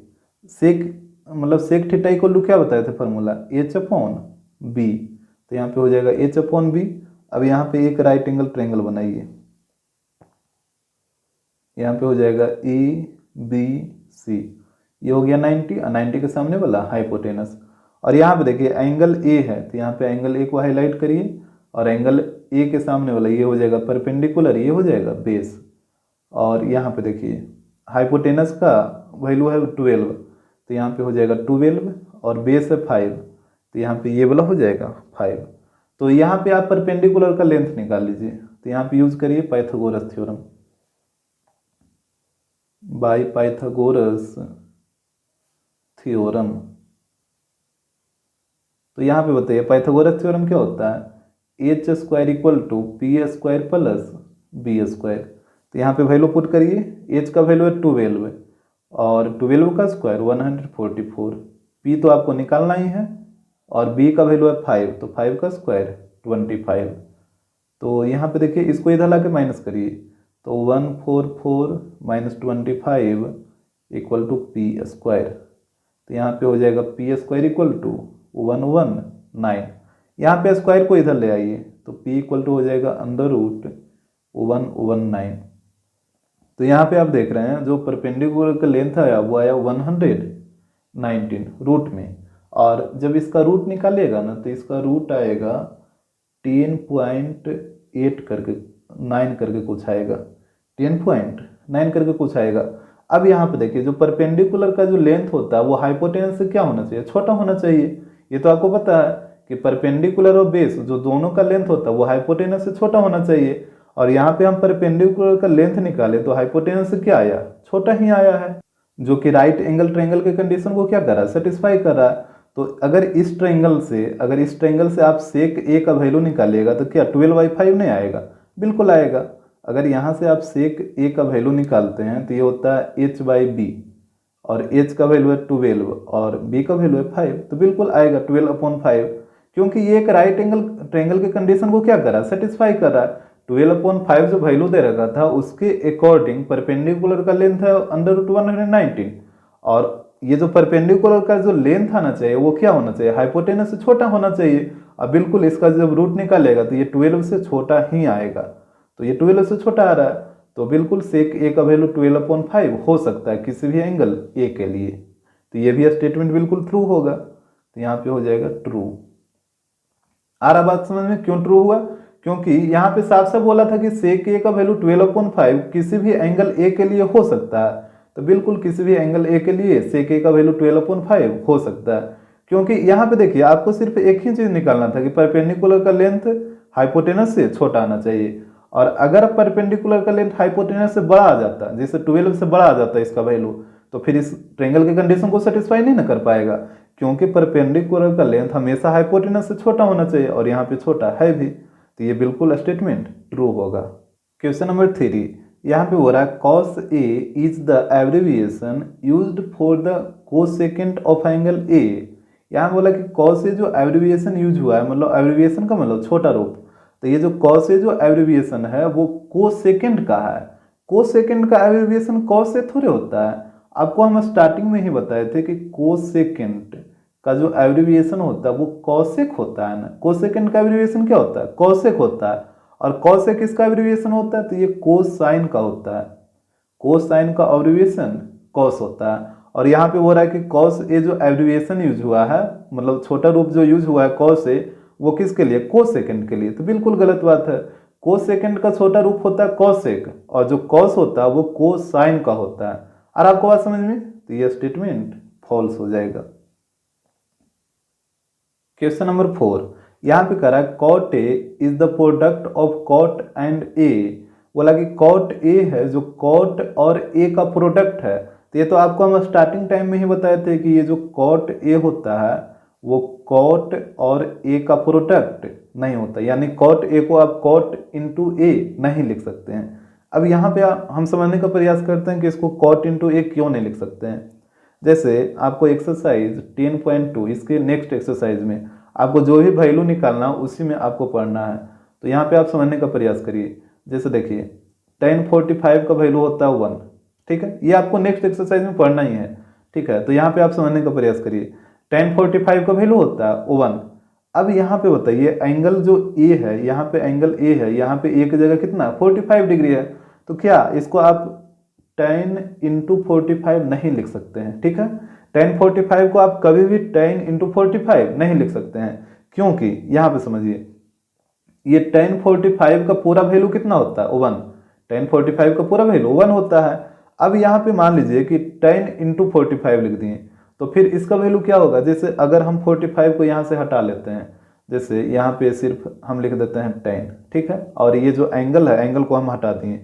sec मतलब sec थीटा इक्वल टू क्या बताए थे फॉर्मूला, h/b, तो यहाँ पे हो जाएगा h/b। अब यहाँ पे एक राइट एंगल ट्रायंगल बनाइए, यहाँ पे हो जाएगा ABC, ये हो गया 90 और 90 के सामने वाला हाइपोटेनस। और यहाँ पे देखिए एंगल A है, तो यहाँ पे एंगल A को हाईलाइट करिए और एंगल A के सामने वाला ये हो जाएगा परपेंडिकुलर, ये हो जाएगा बेस। और यहाँ पे देखिए हाइपोटेनस का वैल्यू है 12, तो यहाँ पे हो जाएगा 12 और बेस है 5, तो यहाँ पे ये वाला हो जाएगा 5। तो यहाँ पे आप परपेंडिकुलर का लेंथ निकाल लीजिए, तो यहाँ पे यूज करिए Pythagoras theorem, by Pythagoras theorem. तो यहाँ पे बताइए पाइथागोरस थ्योरम क्या होता है, h² equal to p² plus b²। तो यहाँ पे वैल्यू पुट करिए, h का वैल्यू है 12 और 12 का स्क्वायर 144, p तो आपको निकालना ही है और b का वैल्यू है 5, तो 5 का स्क्वायर 25। तो यहाँ पे देखिए इसको इधर ला के माइनस करिए, तो 144 माइनस 25 इक्वल टू p²। तो यहाँ पे हो जाएगा p² इक्वल टू 119। यहाँ पे स्क्वायर को इधर ले आइए, तो p इक्वल टू हो जाएगा अंडर रूट 119। तो यहाँ पे आप देख रहे हैं जो परपेंडिकुलर का लेंथ आया वो आया 119 रूट में, और जब इसका रूट निकालिएगा ना तो इसका रूट आएगा 10.8 करके 9 करके कुछ आएगा, 10.9 करके कुछ आएगा। अब यहाँ पे देखिए जो परपेंडिकुलर का जो लेंथ होता है वो हाइपोटेनस से क्या होना चाहिए, छोटा होना चाहिए। ये तो आपको पता है कि परपेंडिकुलर और बेस जो दोनों का लेंथ होता है वो हाइपोटेनस से छोटा होना चाहिए, और यहाँ पे हम परपेंडिकुलर का लेंथ निकाले तो हाइपोटेनस से क्या आया, छोटा ही आया है, जो कि राइट एंगल ट्रायंगल के कंडीशन को क्या कर रहा है, सेटिस्फाई कर रहा है। तो अगर इस ट्रायंगल से आप सेक ए का वैल्यू निकालिएगा तो क्या 12/5 नहीं आएगा, बिल्कुल आएगा। अगर यहाँ से आप सेक ए का वैल्यू निकालते हैं तो ये होता है h/b, और h का वैल्यू है 12 और b का वैल्यू है 5, तो बिल्कुल आएगा 12/5, क्योंकि ये एक राइट एंगल ट्रायंगल के कंडीशन को क्या कर रहा है, सेटिस्फाई कर रहा है। 12/5 जो वैल्यू दे रखा था उसके अकॉर्डिंग परपेंडिकुलर का लेंथ है √119, और ये जो परपेंडिकुलर का जो लेंथ आना चाहिए वो क्या होना चाहिए, हाइपोटेनस से छोटा होना चाहिए। अब बिल्कुल इसका जब रूट निकालेगा तो ये 12 से छोटा ही आएगा, तो ये 12 से छोटा आ रहा है, तो बिल्कुल सेक ए का वैल्यू 12/5 हो सकता है किसी भी एंगल ए के लिए। तो ये भी स्टेटमेंट बिल्कुल ट्रू होगा, तो यहाँ पे हो जाएगा ट्रू। आ रहा बात समझ में, क्यों ट्रू हुआ, क्योंकि यहाँ पे साफ साफ बोला था कि सेक ए का वैल्यू 12/5 किसी भी एंगल ए के लिए हो सकता है, तो बिल्कुल किसी भी एंगल ए के लिए सेक ए का वैल्यू 12/5 हो सकता है। क्योंकि यहाँ पे देखिए आपको सिर्फ एक ही चीज निकालना था कि परपेंडिकुलर का लेंथ हाइपोटेनस से छोटा आना चाहिए, और अगर परपेंडिकुलर का लेंथ हाइपोटेनस से बड़ा आ जाता, जैसे 12 से बड़ा आ जाता है इसका वैल्यू, तो फिर इस ट्रायंगल के कंडीशन को सेटिस्फाई नहीं ना कर पाएगा, क्योंकि परपेंडिकुलर का लेंथ हमेशा हाइपोटेनस से छोटा होना चाहिए, और यहाँ पे छोटा है भी, तो ये बिल्कुल स्टेटमेंट ट्रू होगा। क्वेश्चन नंबर 3, यहाँ पे हो रहा है cos A is the abbreviation used for the cosecant of angle A। यहाँ बोला कि cos A जो एब्रिविएशन यूज हुआ है, मतलब एब्रिविएशन का मतलब छोटा रूप, तो ये जो cos A जो एब्रिविएशन है वो कोसेकेंट का है। कोसेकेंट का एब्रिविएशन cos से थोड़े होता है, आपको हम स्टार्टिंग में ही बताए थे कि कोसेकेंट का जो एब्रिविएशन होता है वो कॉसेक होता है ना। कोसेकेंट का एब्रिविएशन क्या होता है, कॉसेक होता है, और कॉसेक किसका एब्रिविएशन होता है, तो ये कोसाइन का होता है, कोसाइन का एब्रिविएशन कॉस होता है। और यहाँ पे हो रहा है कि कॉस ए जो एब्रिविएशन यूज हुआ है, मतलब छोटा रूप जो यूज हुआ है कॉस ए, वो किसके लिए, कोसेकेंट के लिए, तो बिल्कुल गलत बात है। कोसेकेंट का छोटा रूप होता है कॉसेक, और जो कॉस होता है वो कोसाइन का होता है। और आपको बात समझ में, तो ये स्टेटमेंट फॉल्स हो जाएगा। क्वेश्चन नंबर 4, यहाँ पे कह रहा है cot A is the product of cot and A। बोला कि cot A है जो cot और A का प्रोडक्ट है, तो ये तो आपको हम स्टार्टिंग टाइम में ही बताए थे कि ये जो cot A होता है वो cot और A का प्रोडक्ट नहीं होता, यानी cot A को आप cot into A नहीं लिख सकते हैं। अब यहाँ पे हम समझने का प्रयास करते हैं कि इसको cot into A क्यों नहीं लिख सकते हैं। जैसे आपको एक्सरसाइज 10.2 इसके नेक्स्ट एक्सरसाइज में आपको जो भी वैल्यू निकालना उसी में आपको पढ़ना है, तो यहाँ पे आप समझने का प्रयास करिए। जैसे देखिए tan 45 का वैल्यू होता है 1, ठीक है, ये आपको नेक्स्ट एक्सरसाइज में पढ़ना ही है, ठीक है। तो यहाँ पे आप समझने का प्रयास करिए, tan 45 का वैल्यू होता है 1। अब यहाँ पे बताइए एंगल जो ए है, यहाँ पे एंगल ए है, यहाँ पे ए की जगह कितना 45 डिग्री है, तो क्या इसको आप tan into 45 नहीं लिख सकते हैं, ठीक है। tan 45 को आप कभी भी tan into 45 नहीं लिख सकते हैं, क्योंकि यहाँ पे समझिए ये tan 45 का पूरा वैल्यू कितना होता है 1, tan 45 का पूरा वैल्यू 1 होता है। अब यहाँ पे मान लीजिए कि tan into 45 लिख दिए, तो फिर इसका वैल्यू क्या होगा, जैसे अगर हम 45 को यहाँ से हटा लेते हैं, जैसे यहाँ पे सिर्फ हम लिख देते हैं tan, ठीक है, और ये जो एंगल है एंगल को हम हटा दिए,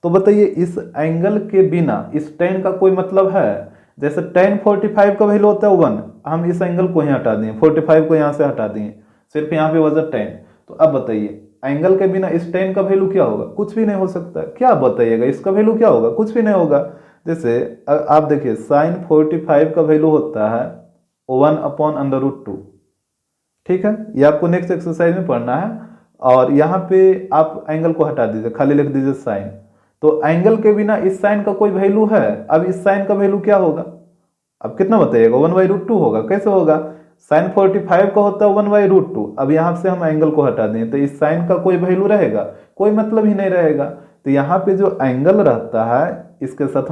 तो बताइए इस एंगल के बिना इस tan का कोई मतलब है। जैसे tan 45 का वैल्यू होता है 1, हम इस एंगल को ही हटा दिए, 45 को यहाँ से हटा दिए, सिर्फ यहाँ पे वजह tan। तो अब बताइए एंगल के बिना इस tan का वैल्यू क्या होगा, कुछ भी नहीं हो सकता। क्या बताइएगा इसका वैल्यू क्या होगा, कुछ भी नहीं होगा। जैसे आप देखिए sin 45 का वैल्यू होता है 1/√2, ठीक है, ये आपको नेक्स्ट एक्सरसाइज में पढ़ना है। और यहाँ पे आप एंगल को हटा दीजिए, खाली लिख दीजिए साइन। तो एंगल के बिना इस साइन का कोई वैल्यू है, अब इस साइन का वैल्यू क्या होगा, अब कितना बताइएगा 1/√2 होगा। कैसे होगा, साइन 45 का होता है 1/√2, अब यहाँ से हम एंगल को हटा दें तो इस साइन का कोई वैल्यू रहेगा, कोई मतलब ही नहीं रहेगा। तो यहाँ पे जो एंगल रहता है इसके साथ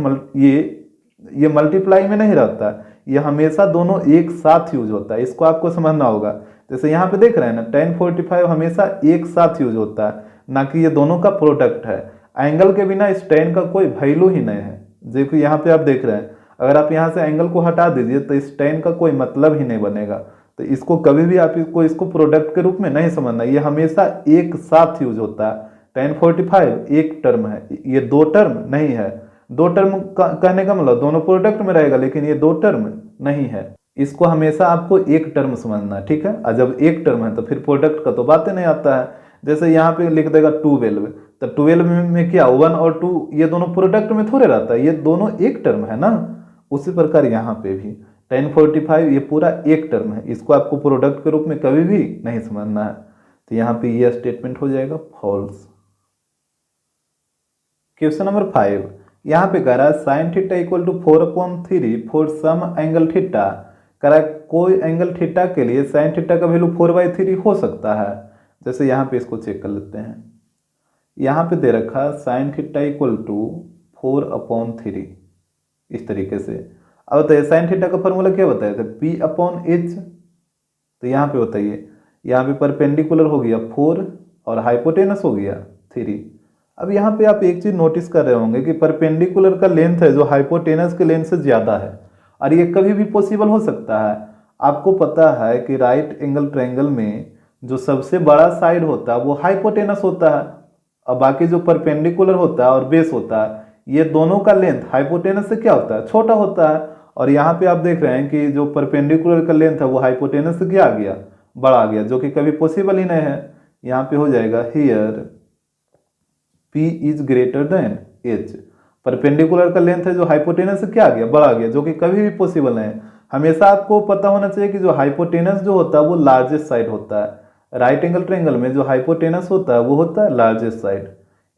ये मल्टीप्लाई में नहीं रहता, ये हमेशा दोनों एक साथ यूज होता है, इसको आपको समझना होगा। जैसे यहाँ पे देख रहे हैं ना tan 45 हमेशा एक साथ यूज होता है, ना कि ये दोनों का प्रोडक्ट है। एंगल के बिना इस tan का कोई वैल्यू ही नहीं है। देखो यहाँ पे आप देख रहे हैं, अगर आप यहाँ से एंगल को हटा दीजिए तो इस tan का कोई मतलब ही नहीं बनेगा। तो इसको कभी भी आप इसको प्रोडक्ट के रूप में नहीं समझना, ये हमेशा एक साथ यूज होता है। tan 45 एक टर्म है, ये दो टर्म नहीं है। दो टर्म कहने का मतलब दोनों प्रोडक्ट में रहेगा, लेकिन ये दो टर्म नहीं है। इसको हमेशा आपको एक टर्म समझना, ठीक है। और जब एक टर्म है तो फिर प्रोडक्ट का तो बातें नहीं आता है। जैसे यहाँ पे लिख देगा 12, तो 12 में क्या 1 और 2 ये दोनों प्रोडक्ट में थोड़े रहता है, ये दोनों एक टर्म है ना। उसी प्रकार यहाँ पे भी tan 45 ये पूरा एक टर्म है, इसको आपको प्रोडक्ट के रूप में कभी भी नहीं समझना है। तो यहाँ पे ये स्टेटमेंट हो जाएगा फॉल्स। क्वेश्चन नंबर 5, यहाँ पे कह रहा है sine theta equal to 4/3 for some angle theta. कह रहा है कोई एंगल थीटा के लिए साइन थीटा का वैल्यू 4/3 हो सकता है। जैसे यहाँ पे इसको चेक कर लेते हैं, यहाँ पे दे रखा है साइन थीटा इक्वल टू 4/3 इस तरीके से। अब बताइए साइन थीटा का फॉर्मूला क्या बताया था, P/H। तो यहाँ पे बताइए, यहाँ पे परपेंडिकुलर हो गया 4 और हाइपोटेनस हो गया 3। अब यहाँ पे आप एक चीज नोटिस कर रहे होंगे कि परपेंडिकुलर का लेंथ है जो हाइपोटेनस के लेंथ से ज्यादा है, और ये कभी भी पॉसिबल हो सकता है। आपको पता है कि राइट एंगल ट्रायंगल में जो सबसे बड़ा साइड होता है वो हाइपोटेनस होता है, और बाकी जो परपेंडिकुलर होता है और बेस होता है ये दोनों का लेंथ हाइपोटेनस से क्या होता है, छोटा होता है। और यहाँ पे आप देख रहे हैं कि जो परपेंडिकुलर का लेंथ है वो हाइपोटेनस से क्या आ गया, बड़ा आ गया, जो कि कभी पॉसिबल ही नहीं है। यहाँ पे हो जाएगा here P is greater than H। Perpendicular का लेंथ है जो हाइपोटेनस से क्या आ गया, बड़ा आ गया, जो कि कभी भी पॉसिबल नहीं है। हमेशा आपको पता होना चाहिए कि जो हाइपोटेनस जो होता है वो लार्जेस्ट साइड होता है। राइट एंगल ट्रायंगल में जो हाइपोटेनस होता है वो होता है लार्जेस्ट साइड,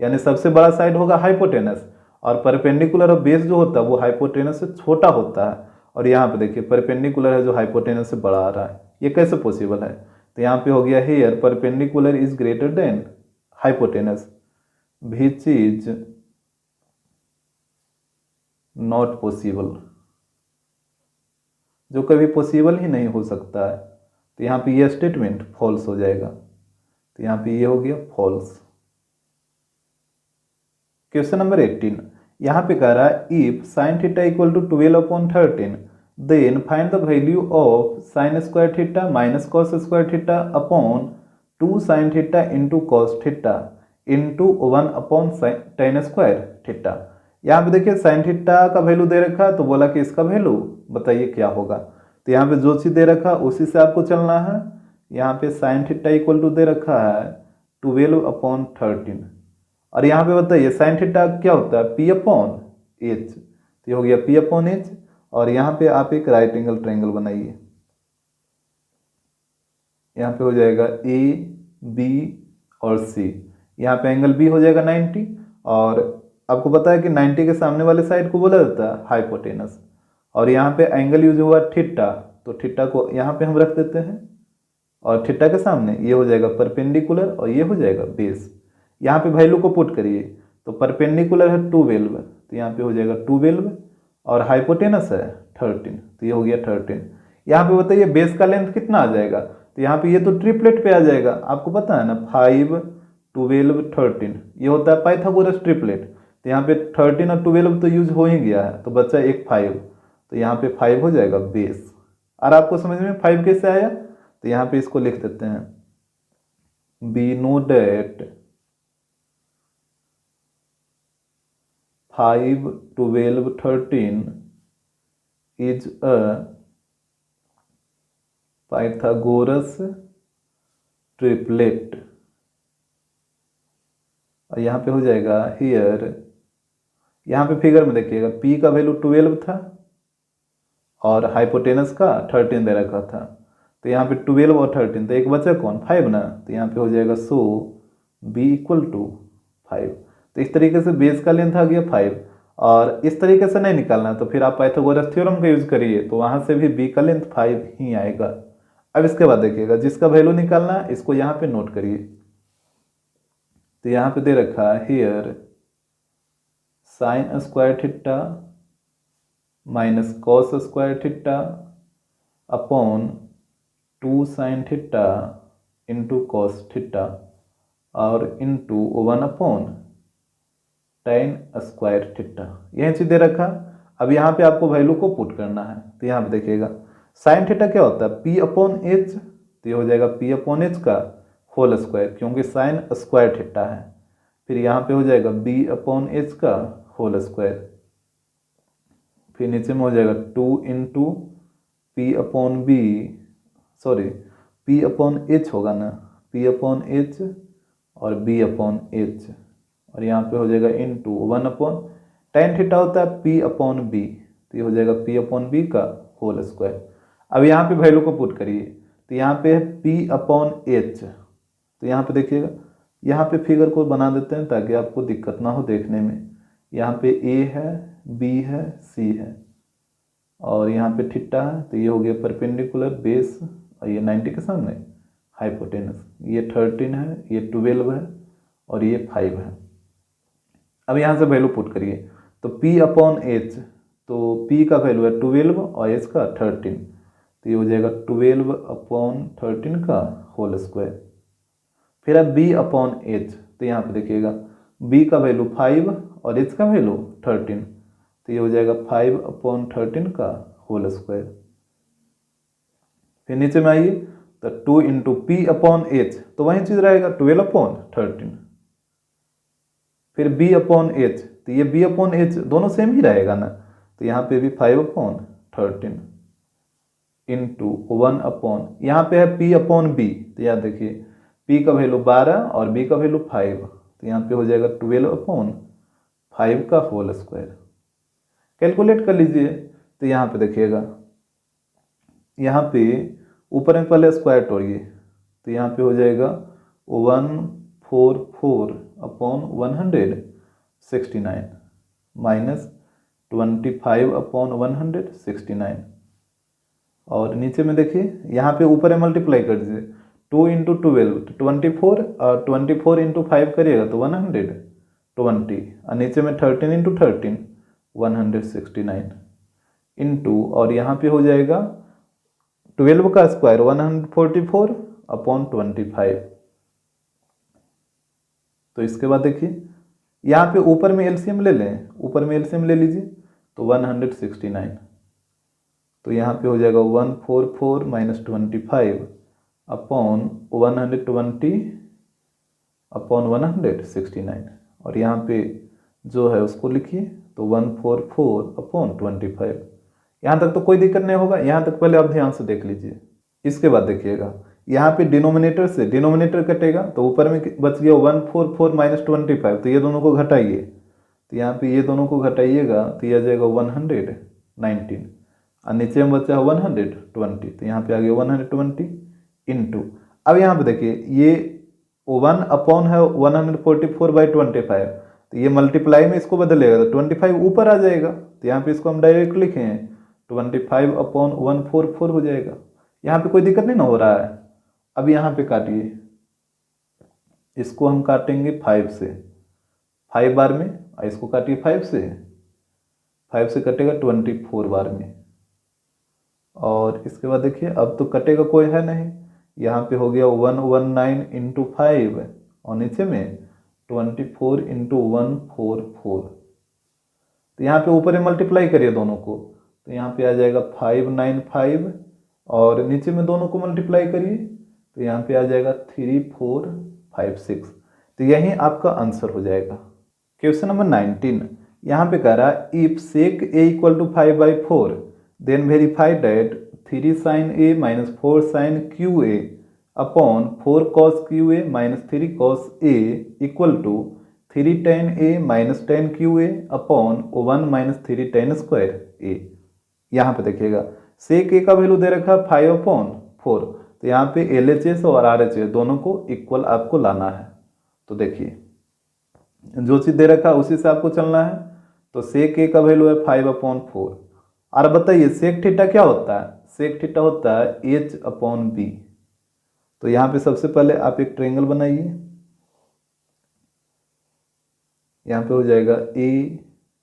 यानी सबसे बड़ा साइड होगा हाइपोटेनस, और परपेंडिकुलर और बेस जो होता है वो हाइपोटेनस से छोटा होता है। और यहाँ पे देखिए परपेंडिकुलर है जो हाइपोटेनस से बड़ा आ रहा है, ये कैसे पॉसिबल है। तो यहाँ पे हो गया here perpendicular is greater than hypotenuse, which is not possible, जो कभी पॉसिबल ही नहीं हो सकता है। तो यहाँ पे ये स्टेटमेंट फॉल्स हो जाएगा। तो यहाँ पे ये हो गया फॉल्स। क्वेश्चन नंबर 18, यहाँ पे कह रहा है if sine theta equal to 12/13 then find the value of sine square theta minus cos square theta upon 2 sine theta into cos theta into 1/tan square theta. यहाँ पे देखिए साइन थीटा का value दे रखा है, तो बोला कि इसका वैल्यू बताइए क्या होगा। तो यहाँ पे जो चीज़ दे रखा उसी से आपको चलना है। यहाँ पे साइन थीटा इक्वल टू दे रखा है 12/13, और यहाँ पे बताइए साइन थीटा क्या होता है P/H। तो ये हो गया P/H, और यहाँ पे आप एक राइट एंगल ट्रायंगल बनाइए। यहाँ पे हो जाएगा A, B और C। यहाँ पे एंगल B हो जाएगा 90, और आपको पता है कि 90 के सामने वाले साइड को बोला जाता है हाइपोटेनस। और यहाँ पे एंगल यूज हुआ थीटा, तो थीटा को यहाँ पे हम रख देते हैं, और थीटा के सामने ये हो जाएगा परपेंडिकुलर और ये हो जाएगा बेस। यहाँ पे वैल्यू को पुट करिए, तो परपेंडिकुलर है 12, तो यहाँ पे हो जाएगा 12, और हाइपोटेनस है 13, तो ये हो गया 13। यहाँ पे बताइए बेस का लेंथ कितना आ जाएगा, तो यहाँ पे ये तो ट्रिपलेट पे आ जाएगा। आपको पता है ना 5, 12, 13 ये होता है पाइथागोरस ट्रिपलेट। तो यहाँ पे 13 और 12 तो यूज हो ही गया है, तो बच्चा एक 5, तो यहाँ पे 5 हो जाएगा बेस। और आपको समझ में 5 कैसे आया, तो यहाँ पे इसको लिख देते हैं we know that 5, 12, 13 is a Pythagoras triplet. और यहाँ पे हो जाएगा हियर, यहाँ पे फिगर में देखिएगा P का वैल्यू 12 था और हाइपोटेनस का 13 दे रखा था। तो यहाँ पे 12 और 13, तो एक बचा कौन 5 ना, तो यहाँ पे हो जाएगा सो B इक्वल टू 5। तो इस तरीके से बेस का लेंथ आ गया 5, और इस तरीके से नहीं निकालना तो फिर आप पाइथागोरस थ्योरम का यूज करिए, तो वहाँ से भी B का लेंथ 5 ही आएगा। अब इसके बाद देखिएगा जिसका वैल्यू निकालना है इसको यहाँ पे नोट करिए। तो यहाँ पे दे रखा है here sine square theta minus cos square theta upon 2 sine theta into cos theta और इंटू 1/tan स्क्वायर थीटा, यही चीज़ दे रखा। अब यहाँ पे आपको वैल्यू को पुट करना है। तो यहाँ पे देखिएगा साइन थीटा क्या होता है, पी अपॉन एच, तो ये हो जाएगा पी अपॉन एच का होल स्क्वायर, क्योंकि साइन स्क्वायर थीटा है। फिर यहाँ पे हो जाएगा बी अपॉन एच का होल स्क्वायर, फिर नीचे में हो जाएगा 2 into P upon B, sorry P upon H होगा ना, पी अपॉन एच और बी अपॉन एच, और यहाँ पे हो जाएगा इंटू 1 अपॉन टेन थीटा होता है पी अपॉन बी, तो ये हो जाएगा पी अपॉन बी का होल स्क्वायर। अब यहाँ पे वैल्यू को पुट करिए, तो यहाँ पे है पी अपॉन एच, तो यहाँ पे देखिएगा, यहाँ पे फिगर को बना देते हैं ताकि आपको दिक्कत ना हो देखने में। यहाँ पे ए है, बी है, सी है, और यहाँ पे थीटा है, तो ये हो गया परपेंडिकुलर बेस, और ये 90 के सामने हाइपोटेनस, ये 13 है, ये 12 है, और ये 5 है। अब यहाँ से वैल्यू पुट करिए, तो P अपॉन एच, तो P का वैल्यू है 12 और H का 13, तो ये हो जाएगा 12 अपॉन 13 का होल स्क्वायर। फिर है B अपॉन एच, तो यहाँ पे देखिएगा B का वैल्यू 5 और H का वैल्यू 13, तो ये हो जाएगा 5 अपॉन 13 का होल स्क्वायर। फिर नीचे में आइए, तो 2 इंटू पी अपॉन एच, तो वही चीज़ रहेगा 12 अपॉन 13। फिर b अपॉन एच, तो ये b अपॉन एच दोनों सेम ही रहेगा ना, तो यहाँ पे भी 5 अपॉन 13 इंटू 1 अपॉन, यहाँ पे है p अपॉन b, तो याद देखिए p का वैल्यू 12 और b का वैल्यू 5, तो यहाँ पे हो जाएगा 12 अपॉन 5 का होल स्क्वायर। कैलकुलेट कर लीजिए, तो यहाँ पे देखिएगा, यहाँ पे ऊपर में पहले स्क्वायर तोड़िए, तो यहाँ पे हो जाएगा 144 अपॉन 169 माइनस 25 अपॉन 169, और नीचे में देखिए यहाँ पे ऊपर में मल्टीप्लाई कर दीजिए, 2 इंटू 12 24, और 24 इंटू 5 करिएगा तो 120, और नीचे में 13 इंटू 13 169 इंटू, और यहाँ पे हो जाएगा 12 का स्क्वायर 144 अपॉन 25। तो इसके बाद देखिए यहाँ पे ऊपर में एलसीएम ले लें, ऊपर में एलसीएम ले लीजिए, तो 169, तो यहाँ पे हो जाएगा 144 माइनस 25 अपॉन 120 अपॉन 169, और यहाँ पे जो है उसको लिखिए, तो 144 अपॉन 25। यहाँ तक तो कोई दिक्कत नहीं होगा, यहाँ तक पहले आप ध्यान से देख लीजिए। इसके बाद देखिएगा यहाँ पे डिनोमिनेटर से डिनोमिनेटर कटेगा, तो ऊपर में बच गया 144 माइनस 25, तो ये दोनों को घटाइए, तो यहाँ पे ये दोनों को घटाइएगा, तो ये आ जाएगा 119, और नीचे में बचा है 120, तो यहाँ पे आ गया 120 इंटू, अब यहाँ पे देखिए ये 1 अपॉन है 144/25, तो ये मल्टीप्लाई में इसको बदलेगा, तो 25 ऊपर आ जाएगा, तो यहाँ पे इसको हम डायरेक्ट लिखे हैं 25 अपॉन 144 हो जाएगा। यहाँ पे कोई दिक्कत नहीं ना हो रहा है। अब यहाँ पे काटिए, इसको हम काटेंगे 5 से, 5 बार में, और इसको काटिए 5 से कटेगा 24 बार में, और इसके बाद देखिए अब तो कटेगा कोई है नहीं, यहाँ पे हो गया 119 इंटू 5, और नीचे में 24 इंटू 144, तो यहाँ पे ऊपर में मल्टीप्लाई करिए दोनों को, तो यहाँ पे आ जाएगा 595, और नीचे में दोनों को मल्टीप्लाई करिए, तो यहाँ पे आ जाएगा 3456, तो यही आपका आंसर हो जाएगा। क्वेश्चन नंबर 19 यहाँ पे कह रहा है if sec a equal to 5/4 then verify that 3 sin a minus 4 sin qa upon 4 cos qa minus 3 cos a equal to 3 tan a minus 10 qa upon 1 minus 3 tan square a। यहाँ पे देखिएगा sec a का value दे रखा है 5/4, तो यहाँ पे LHS और RHS दोनों को इक्वल आपको लाना है। तो देखिए जो चीज़ दे रखा है उसी से आपको चलना है, तो sec a का वैल्यू है 5/4। और बताइए sec थीटा क्या होता है, sec थीटा होता है h/b। तो यहाँ पे सबसे पहले आप एक ट्रायंगल बनाइए, यहाँ पे हो जाएगा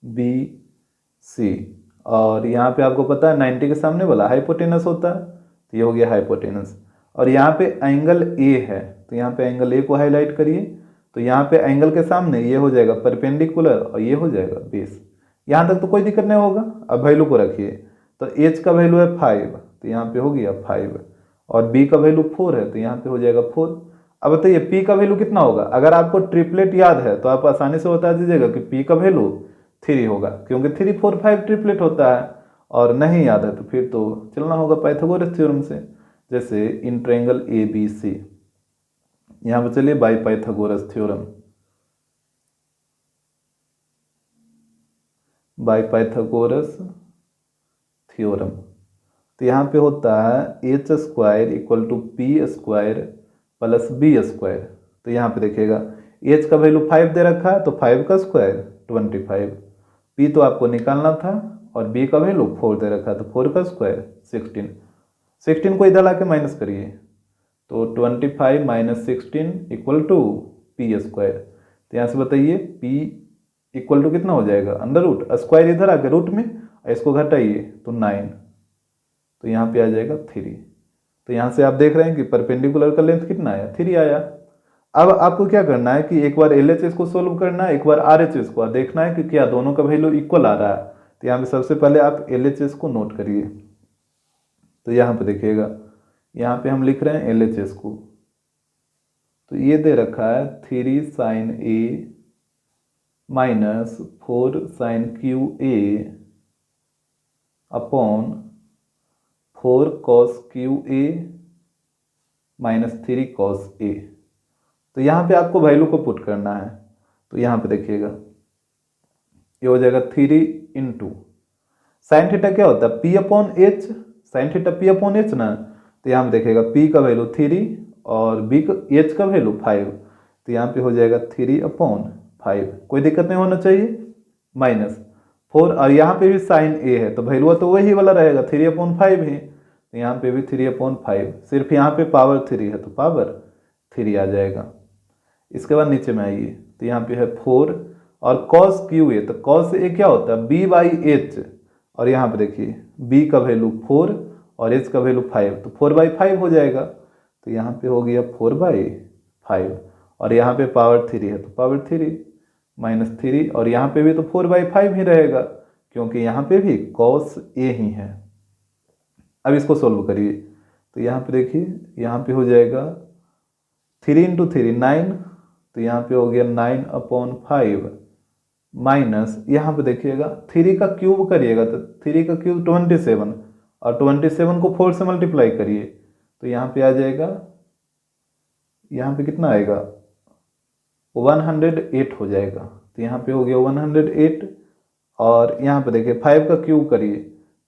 ABC, और यहाँ पे आपको पता है 90 के सामने वाला हाइपोटेनस होता है, तो ये हो गया हाइपोटेनस। और यहाँ पे एंगल A है, तो यहाँ पे एंगल A को हाईलाइट करिए, तो यहाँ पे एंगल के सामने ये हो जाएगा परपेंडिकुलर और ये हो जाएगा बेस। यहाँ तक तो कोई दिक्कत नहीं होगा। अब वैल्यू को रखिए, तो h का वैल्यू है 5, तो यहाँ पे हो गया 5, और b का वैल्यू 4 है तो यहाँ पे हो जाएगा 4। अब बताइए p का वैल्यू कितना होगा। अगर आपको ट्रिपलेट याद है तो आप आसानी से बता दीजिएगा कि p का वैल्यू 3 होगा, क्योंकि 3 4 5 ट्रिपलेट होता है। और नहीं याद है तो फिर तो चलना होगा पाइथागोरस थ्योरम से, जैसे इन ट्रायंगल ए बी सी। यहाँ पर चलिए by Pythagoras theorem, by Pythagoras theorem. तो यहाँ पे होता है H square equal to P square plus B square. तो यहाँ पे देखिएगा एच का वैल्यू 5 दे रखा है तो 5 का स्क्वायर 25, पी तो आपको निकालना था, और बी का वैल्यू 4 दे रखा है तो 4 का स्क्वायर 16। 16 को इधर आके माइनस करिए तो 25 minus 16 equal to P square. तो यहाँ से बताइए पी इक्वल टू कितना हो जाएगा, अंडर रूट, स्क्वायर इधर आके रूट में, इसको घटाइए तो 9, तो यहाँ पे आ जाएगा 3। तो यहाँ से आप देख रहे हैं कि परपेंडिकुलर का लेंथ कितना आया, 3 आया। अब आपको क्या करना है कि एक बार LHS को सोल्व करना है, एक बार RHS को, देखना है कि क्या दोनों का वैल्यू इक्वल आ रहा है। तो यहाँ पे सबसे पहले आप LHS को नोट करिए। तो यहाँ पे देखिएगा, यहाँ पे हम लिख रहे हैं LHS को, तो ये दे रखा है 3 sin A minus 4 sin QA upon 4 cos QA minus 3 cos A। तो यहाँ पे आपको वैल्यू को पुट करना है। तो यहाँ पे देखिएगा ये हो जाएगा 3 इंटू साइन थीटा क्या होता है, P upon H, sine theta P upon H ना। तो यहाँ पे देखिएगा P का वैल्यू 3 और B का H का वैल्यू 5, तो यहाँ पे हो जाएगा 3 अपॉन 5, कोई दिक्कत नहीं होना चाहिए, माइनस 4, और यहाँ पे भी साइन A है तो वैल्यू तो वही वाला रहेगा 3 अपॉन 5 ही, तो यहाँ पे भी 3 अपॉन 5, सिर्फ यहाँ पे पावर 3 है तो पावर 3 आ जाएगा। इसके बाद नीचे में आइए तो यहाँ पे है 4 और cos QA, तो cos A क्या होता है B बाई एच, और यहाँ पे देखिए B का वैल्यू 4 और H का वैल्यू 5, तो 4/5 हो जाएगा। तो यहाँ पे हो गया 4/5, और यहाँ पे पावर 3 है तो पावर 3 माइनस 3, और यहाँ पे भी तो 4/5 ही रहेगा क्योंकि यहाँ पे भी cos A ही है। अब इसको सोल्व करिए तो यहाँ पे देखिए, यहाँ पे हो जाएगा 3 इंटू 3 9, तो यहाँ पे हो गया 9 अपॉन 5 माइनस, यहाँ पे देखिएगा 3 का क्यूब करिएगा तो 3 का क्यूब 27, और 27 को 4 से मल्टीप्लाई करिए तो यहाँ पे आ जाएगा, यहाँ पे कितना आएगा 108 हो जाएगा। तो यहाँ पे हो गया 108, और यहाँ पे देखिए 5 का क्यूब करिए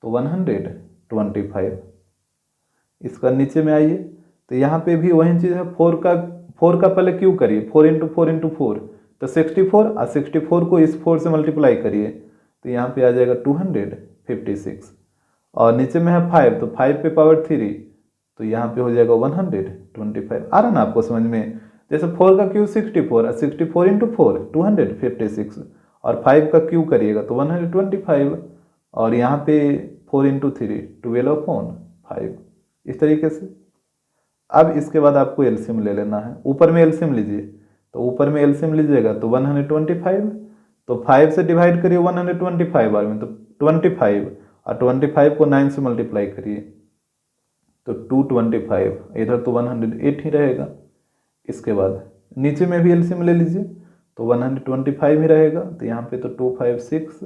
तो 125। इसका नीचे में आइए तो यहाँ पे भी वही चीज़ है, 4 का पहले क्यूब करिए, 4 इंटू 4 इंटू 4 तो 64, और 64 को इस 4 से मल्टीप्लाई करिए तो यहाँ पे आ जाएगा 256, और नीचे में है 5 तो 5 पे पावर 3 तो यहाँ पे हो जाएगा 125। आ रहा ना आपको समझ में, जैसे 4 का क्यूब 64 और 64 इंटू 4 256, और 5 का क्यूब करिएगा तो 125, और यहाँ पे 4 इंटू 3 12/5, इस तरीके से। अब इसके बाद आपको एलसीएम ले लेना है, ऊपर में एलसीएम लीजिए, तो ऊपर में एलसीएम लीजिएगा तो 125, तो 5 से डिवाइड करिए 125 बार में तो 25, और 25 को 9 से मल्टीप्लाई करिए तो 225, इधर तो 108 ही रहेगा। इसके बाद नीचे में भी एलसीएम ले लीजिए तो 125 ही रहेगा, तो यहाँ पे तो 256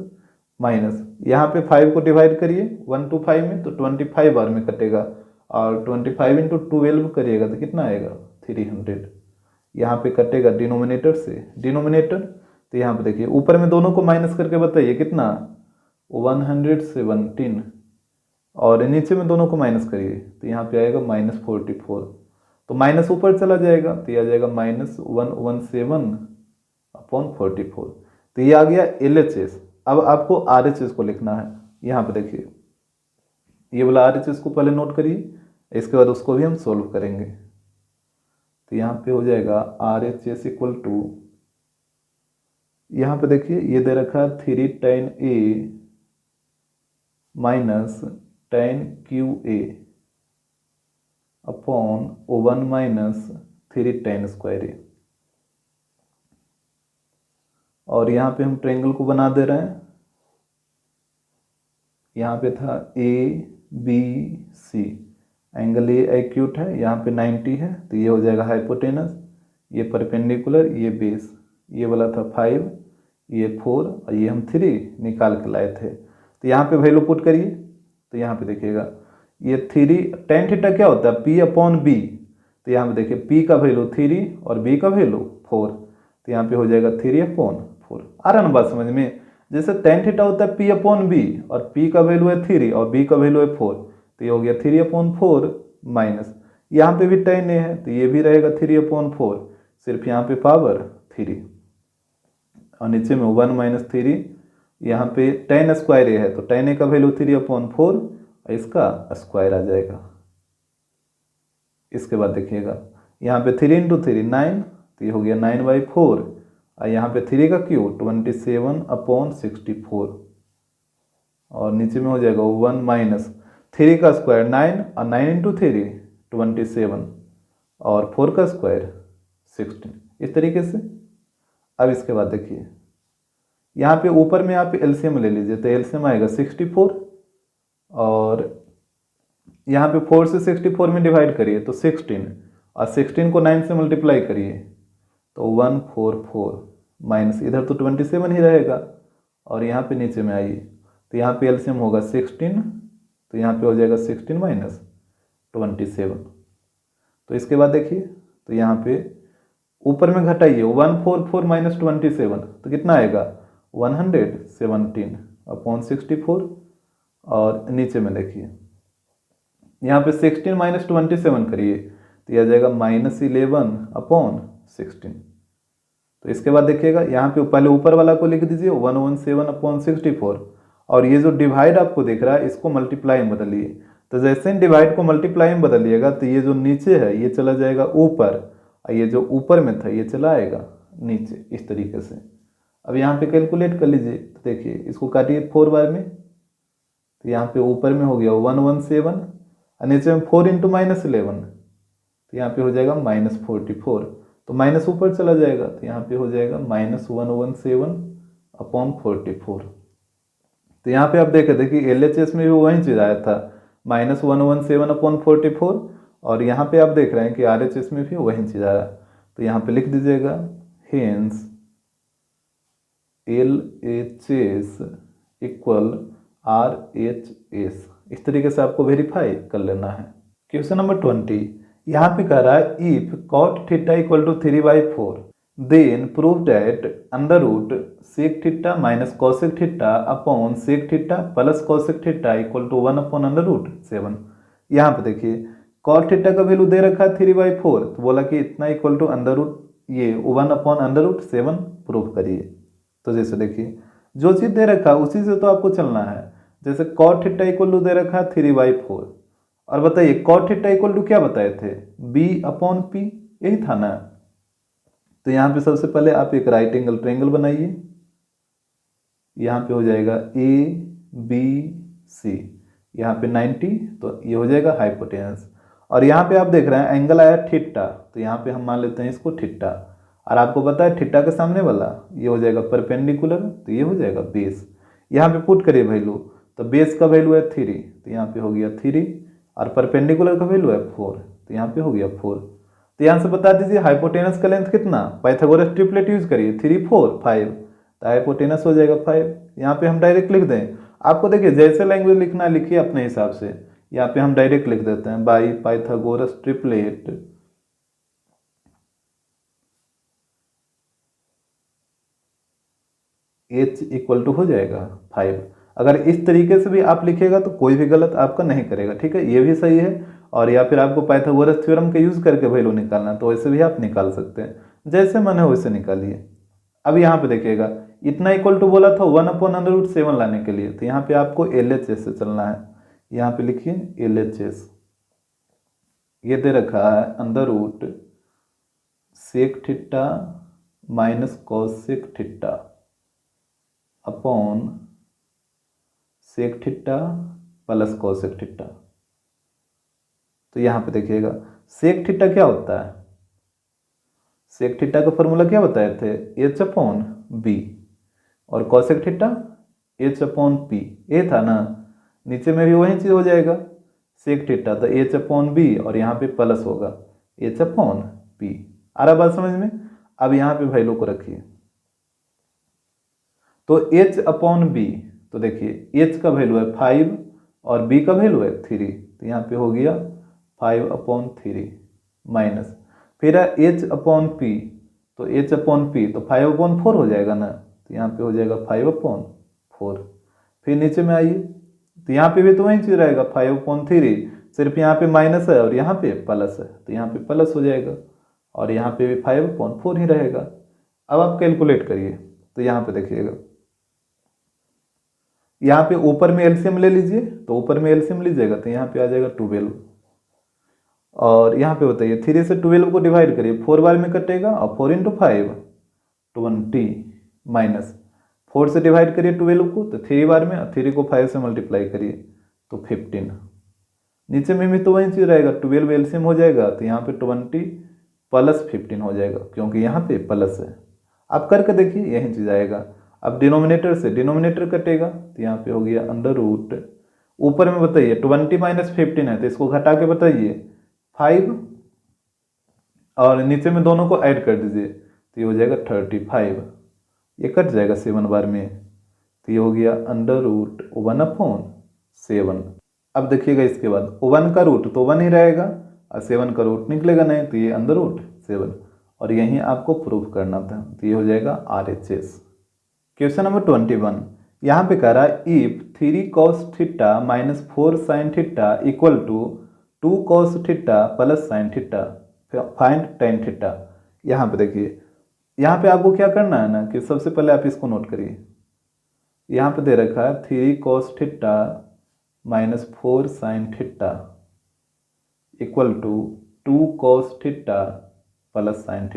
माइनस, यहाँ पे 5 को डिवाइड करिए 125 में तो 25 बार में कटेगा, और 25 इंटू 12 करिएगा तो कितना आएगा 300, यहाँ पे कटेगा डिनोमिनेटर से डिनोमिनेटर। तो यहाँ पे देखिए ऊपर में दोनों को माइनस करके बताइए कितना 117, और नीचे में दोनों को माइनस करिए तो यहाँ पे आएगा -44, तो माइनस ऊपर चला जाएगा तो ये आ जाएगा -117/44। तो ये आ गया LHS। अब आपको RHS को लिखना है, यहाँ पे देखिए ये वाला RHS को पहले नोट करिए, इसके बाद उसको भी हम सोल्व करेंगे। तो यहाँ पे हो जाएगा RHS इक्वल टू, यहाँ पे देखिए ये दे रखा है 3 tan A minus tan QA upon 1 minus 3 tan square A, और यहाँ पे हम ट्रायंगल को बना दे रहे हैं। यहाँ पे था A B C, angle A acute है, यहाँ पे 90 है, तो ये हो जाएगा हाइपोटेनस, ये परपेंडिकुलर, ये बेस, ये वाला था 5, ये 4 और ये हम 3 निकाल के लाए थे। तो यहाँ पे वैल्यू पुट करिए, तो यहाँ पे देखिएगा ये 3 tan थीटा क्या होता है, P अपॉन बी, तो यहाँ पे देखिए P का वैल्यू 3 और B का वैल्यू 4, तो यहाँ पे हो जाएगा 3 अपॉन 4। आ रहा ना बात समझ में, जैसे tan थीटा होता है P अपॉन बी और P का वैल्यू है 3 और B का वैल्यू है 4, तो ये हो गया 3 अपॉन 4 माइनस, यहाँ पे भी tan a है तो ये भी रहेगा 3 अपॉन 4, सिर्फ यहाँ पे पावर 3 और नीचे में 1 माइनस 3, यहाँ पे tan स्क्वायर ए है तो tan ए का वैल्यू 3 अपॉन 4 और इसका स्क्वायर आ जाएगा। इसके बाद देखिएगा यहाँ पे 3 इंटू 3 9, तो ये हो गया 9/4 और यहाँ पे 3 का क्यूब 27 अपॉन 64 और नीचे में हो जाएगा 1 माइनस 3 का स्क्वायर 9 और 9 इंटू 3 27 और 4 का स्क्वायर 16, इस तरीके से। अब इसके बाद देखिए यहाँ पे ऊपर में आप एलसीएम ले लीजिए, तो एलसीएम आएगा 64 और यहाँ पे 4 से 64 में डिवाइड करिए तो 16 और 16 को 9 से मल्टीप्लाई करिए तो 144 माइनस इधर तो 27 ही रहेगा और यहाँ पे नीचे में आइए तो यहाँ पे एलसीएम होगा 16, तो यहाँ पे हो जाएगा 16 माइनस 27। तो इसके बाद देखिए तो यहाँ पे ऊपर में घटाइए 144 माइनस 27 तो कितना आएगा 117 अपॉन 64 और नीचे में देखिए यहाँ पे 16 माइनस 27 करिए तो यह आ जाएगा -11 अपॉन 16। तो इसके बाद देखिएगा यहाँ पे पहले ऊपर वाला को लिख दीजिए 117 अपॉन 64 और ये जो डिवाइड आपको दिख रहा है इसको मल्टीप्लाई में बदलिए। तो जैसे ही डिवाइड को मल्टीप्लाई में बदलिएगा तो ये जो नीचे है ये चला जाएगा ऊपर और ये जो ऊपर में था ये चला आएगा नीचे, इस तरीके से। अब यहाँ पे कैलकुलेट कर लीजिए, तो देखिए इसको काटिए 4 बार में, तो यहाँ पे ऊपर में हो गया 117 और नीचे में 4 इंटू -11 तो यहाँ पे हो जाएगा -44, तो माइनस ऊपर चला जाएगा तो यहाँ पे हो जाएगा -117 अपॉन 44। तो यहाँ पे आप देखे थे कि LHS में भी वही चीज़ आया था -117 अपॉन 44 और यहाँ पे आप देख रहे हैं कि RHS में भी वही चीज़ आया। तो यहाँ पे लिख दीजिएगा हेंस LHS इक्वल RHS, इस तरीके से आपको वेरीफाई कर लेना है। क्वेश्चन नंबर 20 यहाँ पे कह रहा है if cot theta equal to 3/4 then prove that under root sec theta minus cosec theta upon sec theta plus cosec theta equal to 1 upon under root 7। यहाँ पे देखिए cot थीटा का वैल्यू दे रखा है 3/4, तो बोला कि इतना इक्वल टू अंडर रूट ये 1 अपॉन अंडर रूट 7 प्रूव करिए। तो जैसे देखिए जो चीज़ दे रखा है उसी से तो आपको चलना है। जैसे cot थीटा इक्वल टू दे रखा है 3/4 और बताइए cot थीटा इक्वल टू क्या बताए थे b अपॉन p, यही था ना। तो यहाँ पे सबसे पहले आप एक राइट एंगल ट्रायंगल बनाइए, यहाँ पे हो जाएगा ए बी सी, यहाँ पे 90 तो ये हो जाएगा हाइपोटेनस और यहाँ पे आप देख रहे हैं एंगल आया थीटा, तो यहाँ पे हम मान लेते हैं इसको थीटा और आपको पता है थीटा के सामने वाला ये हो जाएगा परपेंडिकुलर, तो ये हो जाएगा बेस। यहाँ पे पुट करिए वैल्यू, तो बेस का वैल्यू है 3 तो यहाँ पे हो गया 3 और परपेंडिकुलर का वैल्यू है 4 तो यहाँ पे हो गया 4। तो यहाँ से बता दीजिए हाइपोटेनस का लेंथ कितना, पाइथागोरस ट्रिपलेट यूज करिए 3 4 5 तो हाइपोटेनस हो जाएगा 5। यहाँ पे हम डायरेक्ट लिख दें, आपको देखिए जैसे लैंग्वेज लिखना है लिखिए अपने हिसाब से। यहाँ पे हम डायरेक्ट लिख देते हैं by Pythagoras triplet h equal to हो जाएगा 5। अगर इस तरीके से भी आप लिखेगा तो कोई भी गलत आपका नहीं करेगा, ठीक है, ये भी सही है। और या फिर आपको पाइथागोरस थ्योरम का यूज करके वैल्यू निकालना तो वैसे भी आप निकाल सकते हैं, जैसे मन है वैसे निकालिए। अब यहाँ पे देखिएगा इतना इक्वल टू बोला था 1 अपॉन अंडर रूट 7 लाने के लिए, तो यहाँ पे आपको LHS से चलना है। यहाँ पे लिखिए LHS, ये दे रखा है under root sec theta minus cosec theta upon sec theta plus cosec theta. तो यहाँ पे देखिएगा सेक थीटा क्या होता है, सेक थीटा का फॉर्मूला क्या बताए थे h अपॉन बी और cosec theta h upon P, ये था ना। नीचे में भी वही चीज़ हो जाएगा सेक थीटा, तो एच अपॉन बी और यहाँ पे प्लस होगा एच अपॉन पी। आ रहा बात समझ में। अब यहाँ पे वैल्यू को रखिए, तो एच अपॉन बी, तो देखिए एच का वैल्यू है 5 और बी का वैल्यू है 3, तो यहाँ पे हो गया 5/3 माइनस, फिर है एच अपॉन पी, तो एच अपॉन पी तो 5/4 हो जाएगा ना, तो यहाँ पे हो जाएगा 5/4। फिर नीचे में आइए, तो यहाँ पे भी तो वही चीज रहेगा 5/3, सिर्फ यहाँ पे माइनस है और यहाँ पे प्लस है, तो यहाँ पे प्लस हो जाएगा और यहाँ पे भी 5/4 ही रहेगा। अब आप कैलकुलेट करिए, तो यहाँ पे देखिएगा, यहाँ पे ऊपर में एलसीएम ले लीजिए, तो ऊपर में एलसीएम लीजिएगा तो यहाँ पे आ जाएगा 12, और यहाँ पे बताइए 3 से 12 को डिवाइड करिए, 4 बार में कटेगा और 4 × 5 20 माइनस 4 से डिवाइड करिए 12 को तो 3 बार में, 3 को 5 से मल्टीप्लाई करिए तो 15। नीचे में भी तो वही चीज रहेगा, 12 एलसीएम हो जाएगा तो यहाँ पे 20 + 15 हो जाएगा, क्योंकि यहाँ पे प्लस है। आप करके देखिए यही चीज आएगा। अब डिनोमिनेटर से डिनोमिनेटर कटेगा तो यहाँ पे हो गया √, ऊपर में बताइए 20 - 15 है तो इसको घटा के बताइए 5, और नीचे में दोनों को ऐड कर दीजिए तो ये हो जाएगा 35, ये कट जाएगा 7 बार में, तो ये हो गया √1/7। अब देखिएगा इसके बाद 1 का रूट तो 1 ही रहेगा और 7 का रूट निकलेगा नहीं, तो ये √7, और यही आपको प्रूफ करना था, तो ये हो जाएगा RHS। क्वेश्चन नंबर 21, यहाँ पे कह रहा है if 3 cos θ - 4 sin θ = 2 cos θ + sin θ, find tan θ। यहाँ पे देखिए, यहाँ पे आपको क्या करना है ना कि सबसे पहले आप इसको नोट करिए, यहाँ पे दे रखा है 3 cos θ - 4 sin θ = 2 cos θ + sin θ,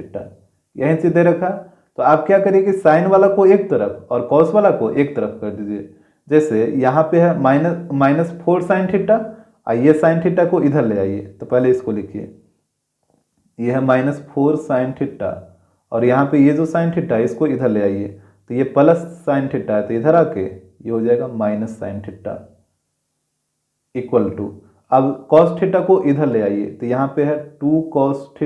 यही चीज दे रखा है। तो आप क्या करिए कि साइन वाला को एक तरफ और कॉस वाला को एक तरफ कर दीजिए। जैसे यहाँ पे है -4 sin θ, ये sin θ को इधर ले आइए, तो पहले इसको लिखिए, ये है -4 sin θ, और यहाँ पे ये जो sin θ है इसको इधर ले आइए, तो ये प्लस sin θ है तो इधर आके ये हो जाएगा माइनस sin θ = अब cos θ को इधर ले आइए, तो यहाँ पे है 2 cos θ,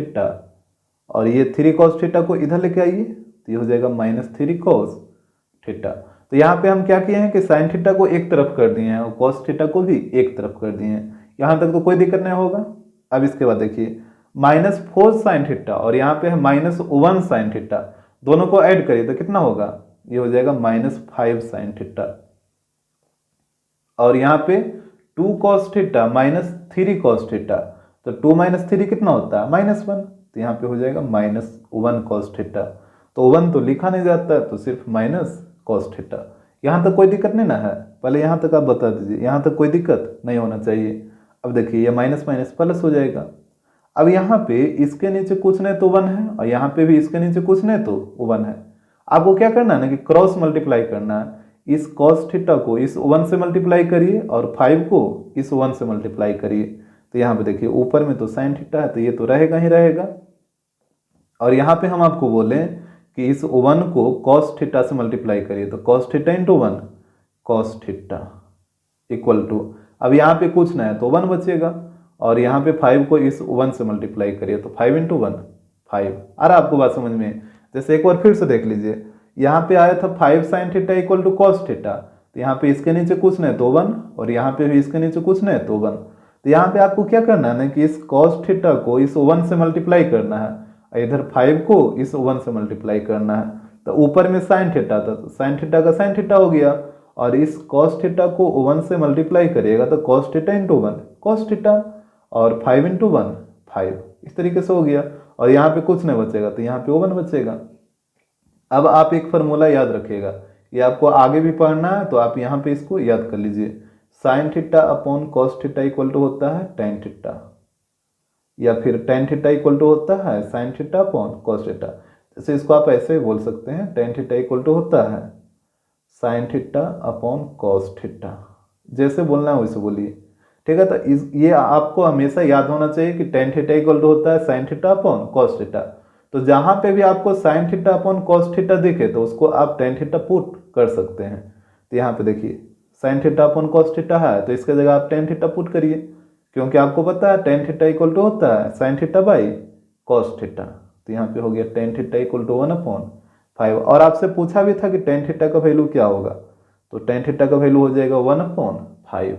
और ये 3 cos θ को इधर लेके आइए तो ये हो जाएगा -3 cos θ। तो यहाँ पे हम क्या किए हैं कि sin θ को एक तरफ कर दिए हैं और cos θ को भी एक तरफ कर दिए हैं, यहाँ तक तो कोई दिक्कत नहीं होगा। अब इसके बाद देखिए -4 sin θ और यहाँ पे है -1 sin θ, दोनों को ऐड करिए तो कितना होगा, ये हो जाएगा -5 sin θ, और यहाँ पे 2 cos θ -3 cos θ, तो 2 - 3 कितना होता है -1, तो यहाँ पे हो जाएगा -1 cos θ, तो 1 तो लिखा नहीं जाता है तो सिर्फ cos θ। यहाँ तक कोई दिक्कत नहीं ना है, पहले यहाँ तक आप बता दीजिए, यहाँ तक कोई दिक्कत नहीं होना चाहिए। अब देखिए ये माइनस माइनस प्लस हो जाएगा। अब यहाँ पे इसके नीचे कुछ नहीं तो 1 है, और यहाँ पे भी इसके नीचे कुछ नहीं तो 1 है। आपको क्या करना है ना कि क्रॉस मल्टीप्लाई करना है, इस cos θ को इस 1 से मल्टीप्लाई करिए और 5 को इस 1 से मल्टीप्लाई करिए, तो यहाँ पे देखिए ऊपर में तो sin θ है तो ये तो रहेगा ही रहेगा, और यहाँ पे हम आपको बोले कि इस 1 को cos θ से मल्टीप्लाई करिए, तो cos θ × 1 cos θ = अब यहाँ पे कुछ ना है तो 1 बचेगा, और यहाँ पे 5 को इस 1 से मल्टीप्लाई करिए तो 5 × 1 5। आ रहा आपको बात समझ में। जैसे एक बार फिर से देख लीजिए, यहाँ पे आया था 5 sin θ = cos θ, तो यहाँ पे इसके नीचे कुछ नहीं तो 1, और यहाँ पे भी इसके नीचे कुछ नहीं तो 1। तो यहाँ पे आपको क्या करना है ना कि इस cos θ को इस 1 से मल्टीप्लाई करना है, इधर 5 को इस 1 से मल्टीप्लाई करना है, तो ऊपर में sin θ था तो sin θ का sin θ हो गया, और इस cos θ को 1 से मल्टीप्लाई करिएगा तो cos θ × 1 cos θ, और 5 × 1 5, इस तरीके से हो गया, और यहाँ पे कुछ नहीं बचेगा तो यहाँ पे 1 बचेगा। अब आप एक फार्मूला याद रखिएगा, ये आपको आगे भी पढ़ना है तो आप यहाँ पे इसको याद कर लीजिए, sin θ अपॉन cos θ = होता है tan θ, या फिर tan θ = होता है sin θ अपॉन cos θ। जैसे इसको आप ऐसे बोल सकते हैं, tan θ = होता है sin θ अपॉन cos θ, जैसे बोलना है वैसे बोलिए, ठीक है। तो ये आपको हमेशा याद होना चाहिए कि tan θ = होता है sin θ अपॉन cos θ। तो जहां पे भी आपको sin θ अपॉन cos θ दिखे तो उसको आप tan θ पुट कर सकते हैं। तो यहाँ पे देखिए sine theta upon cos theta है, तो इसके जगह आप टेन थीटा पुट करिए, क्योंकि आपको पता है टेन थीटा इक्वल टू होता है sine theta by cos theta. तो यहाँ पे हो गया टेन थीटा इक्वल टू 1/5। और आपसे पूछा भी था कि टेन थीटा का वैल्यू क्या होगा, तो टेन थीटा का वैल्यू हो जाएगा 1/5।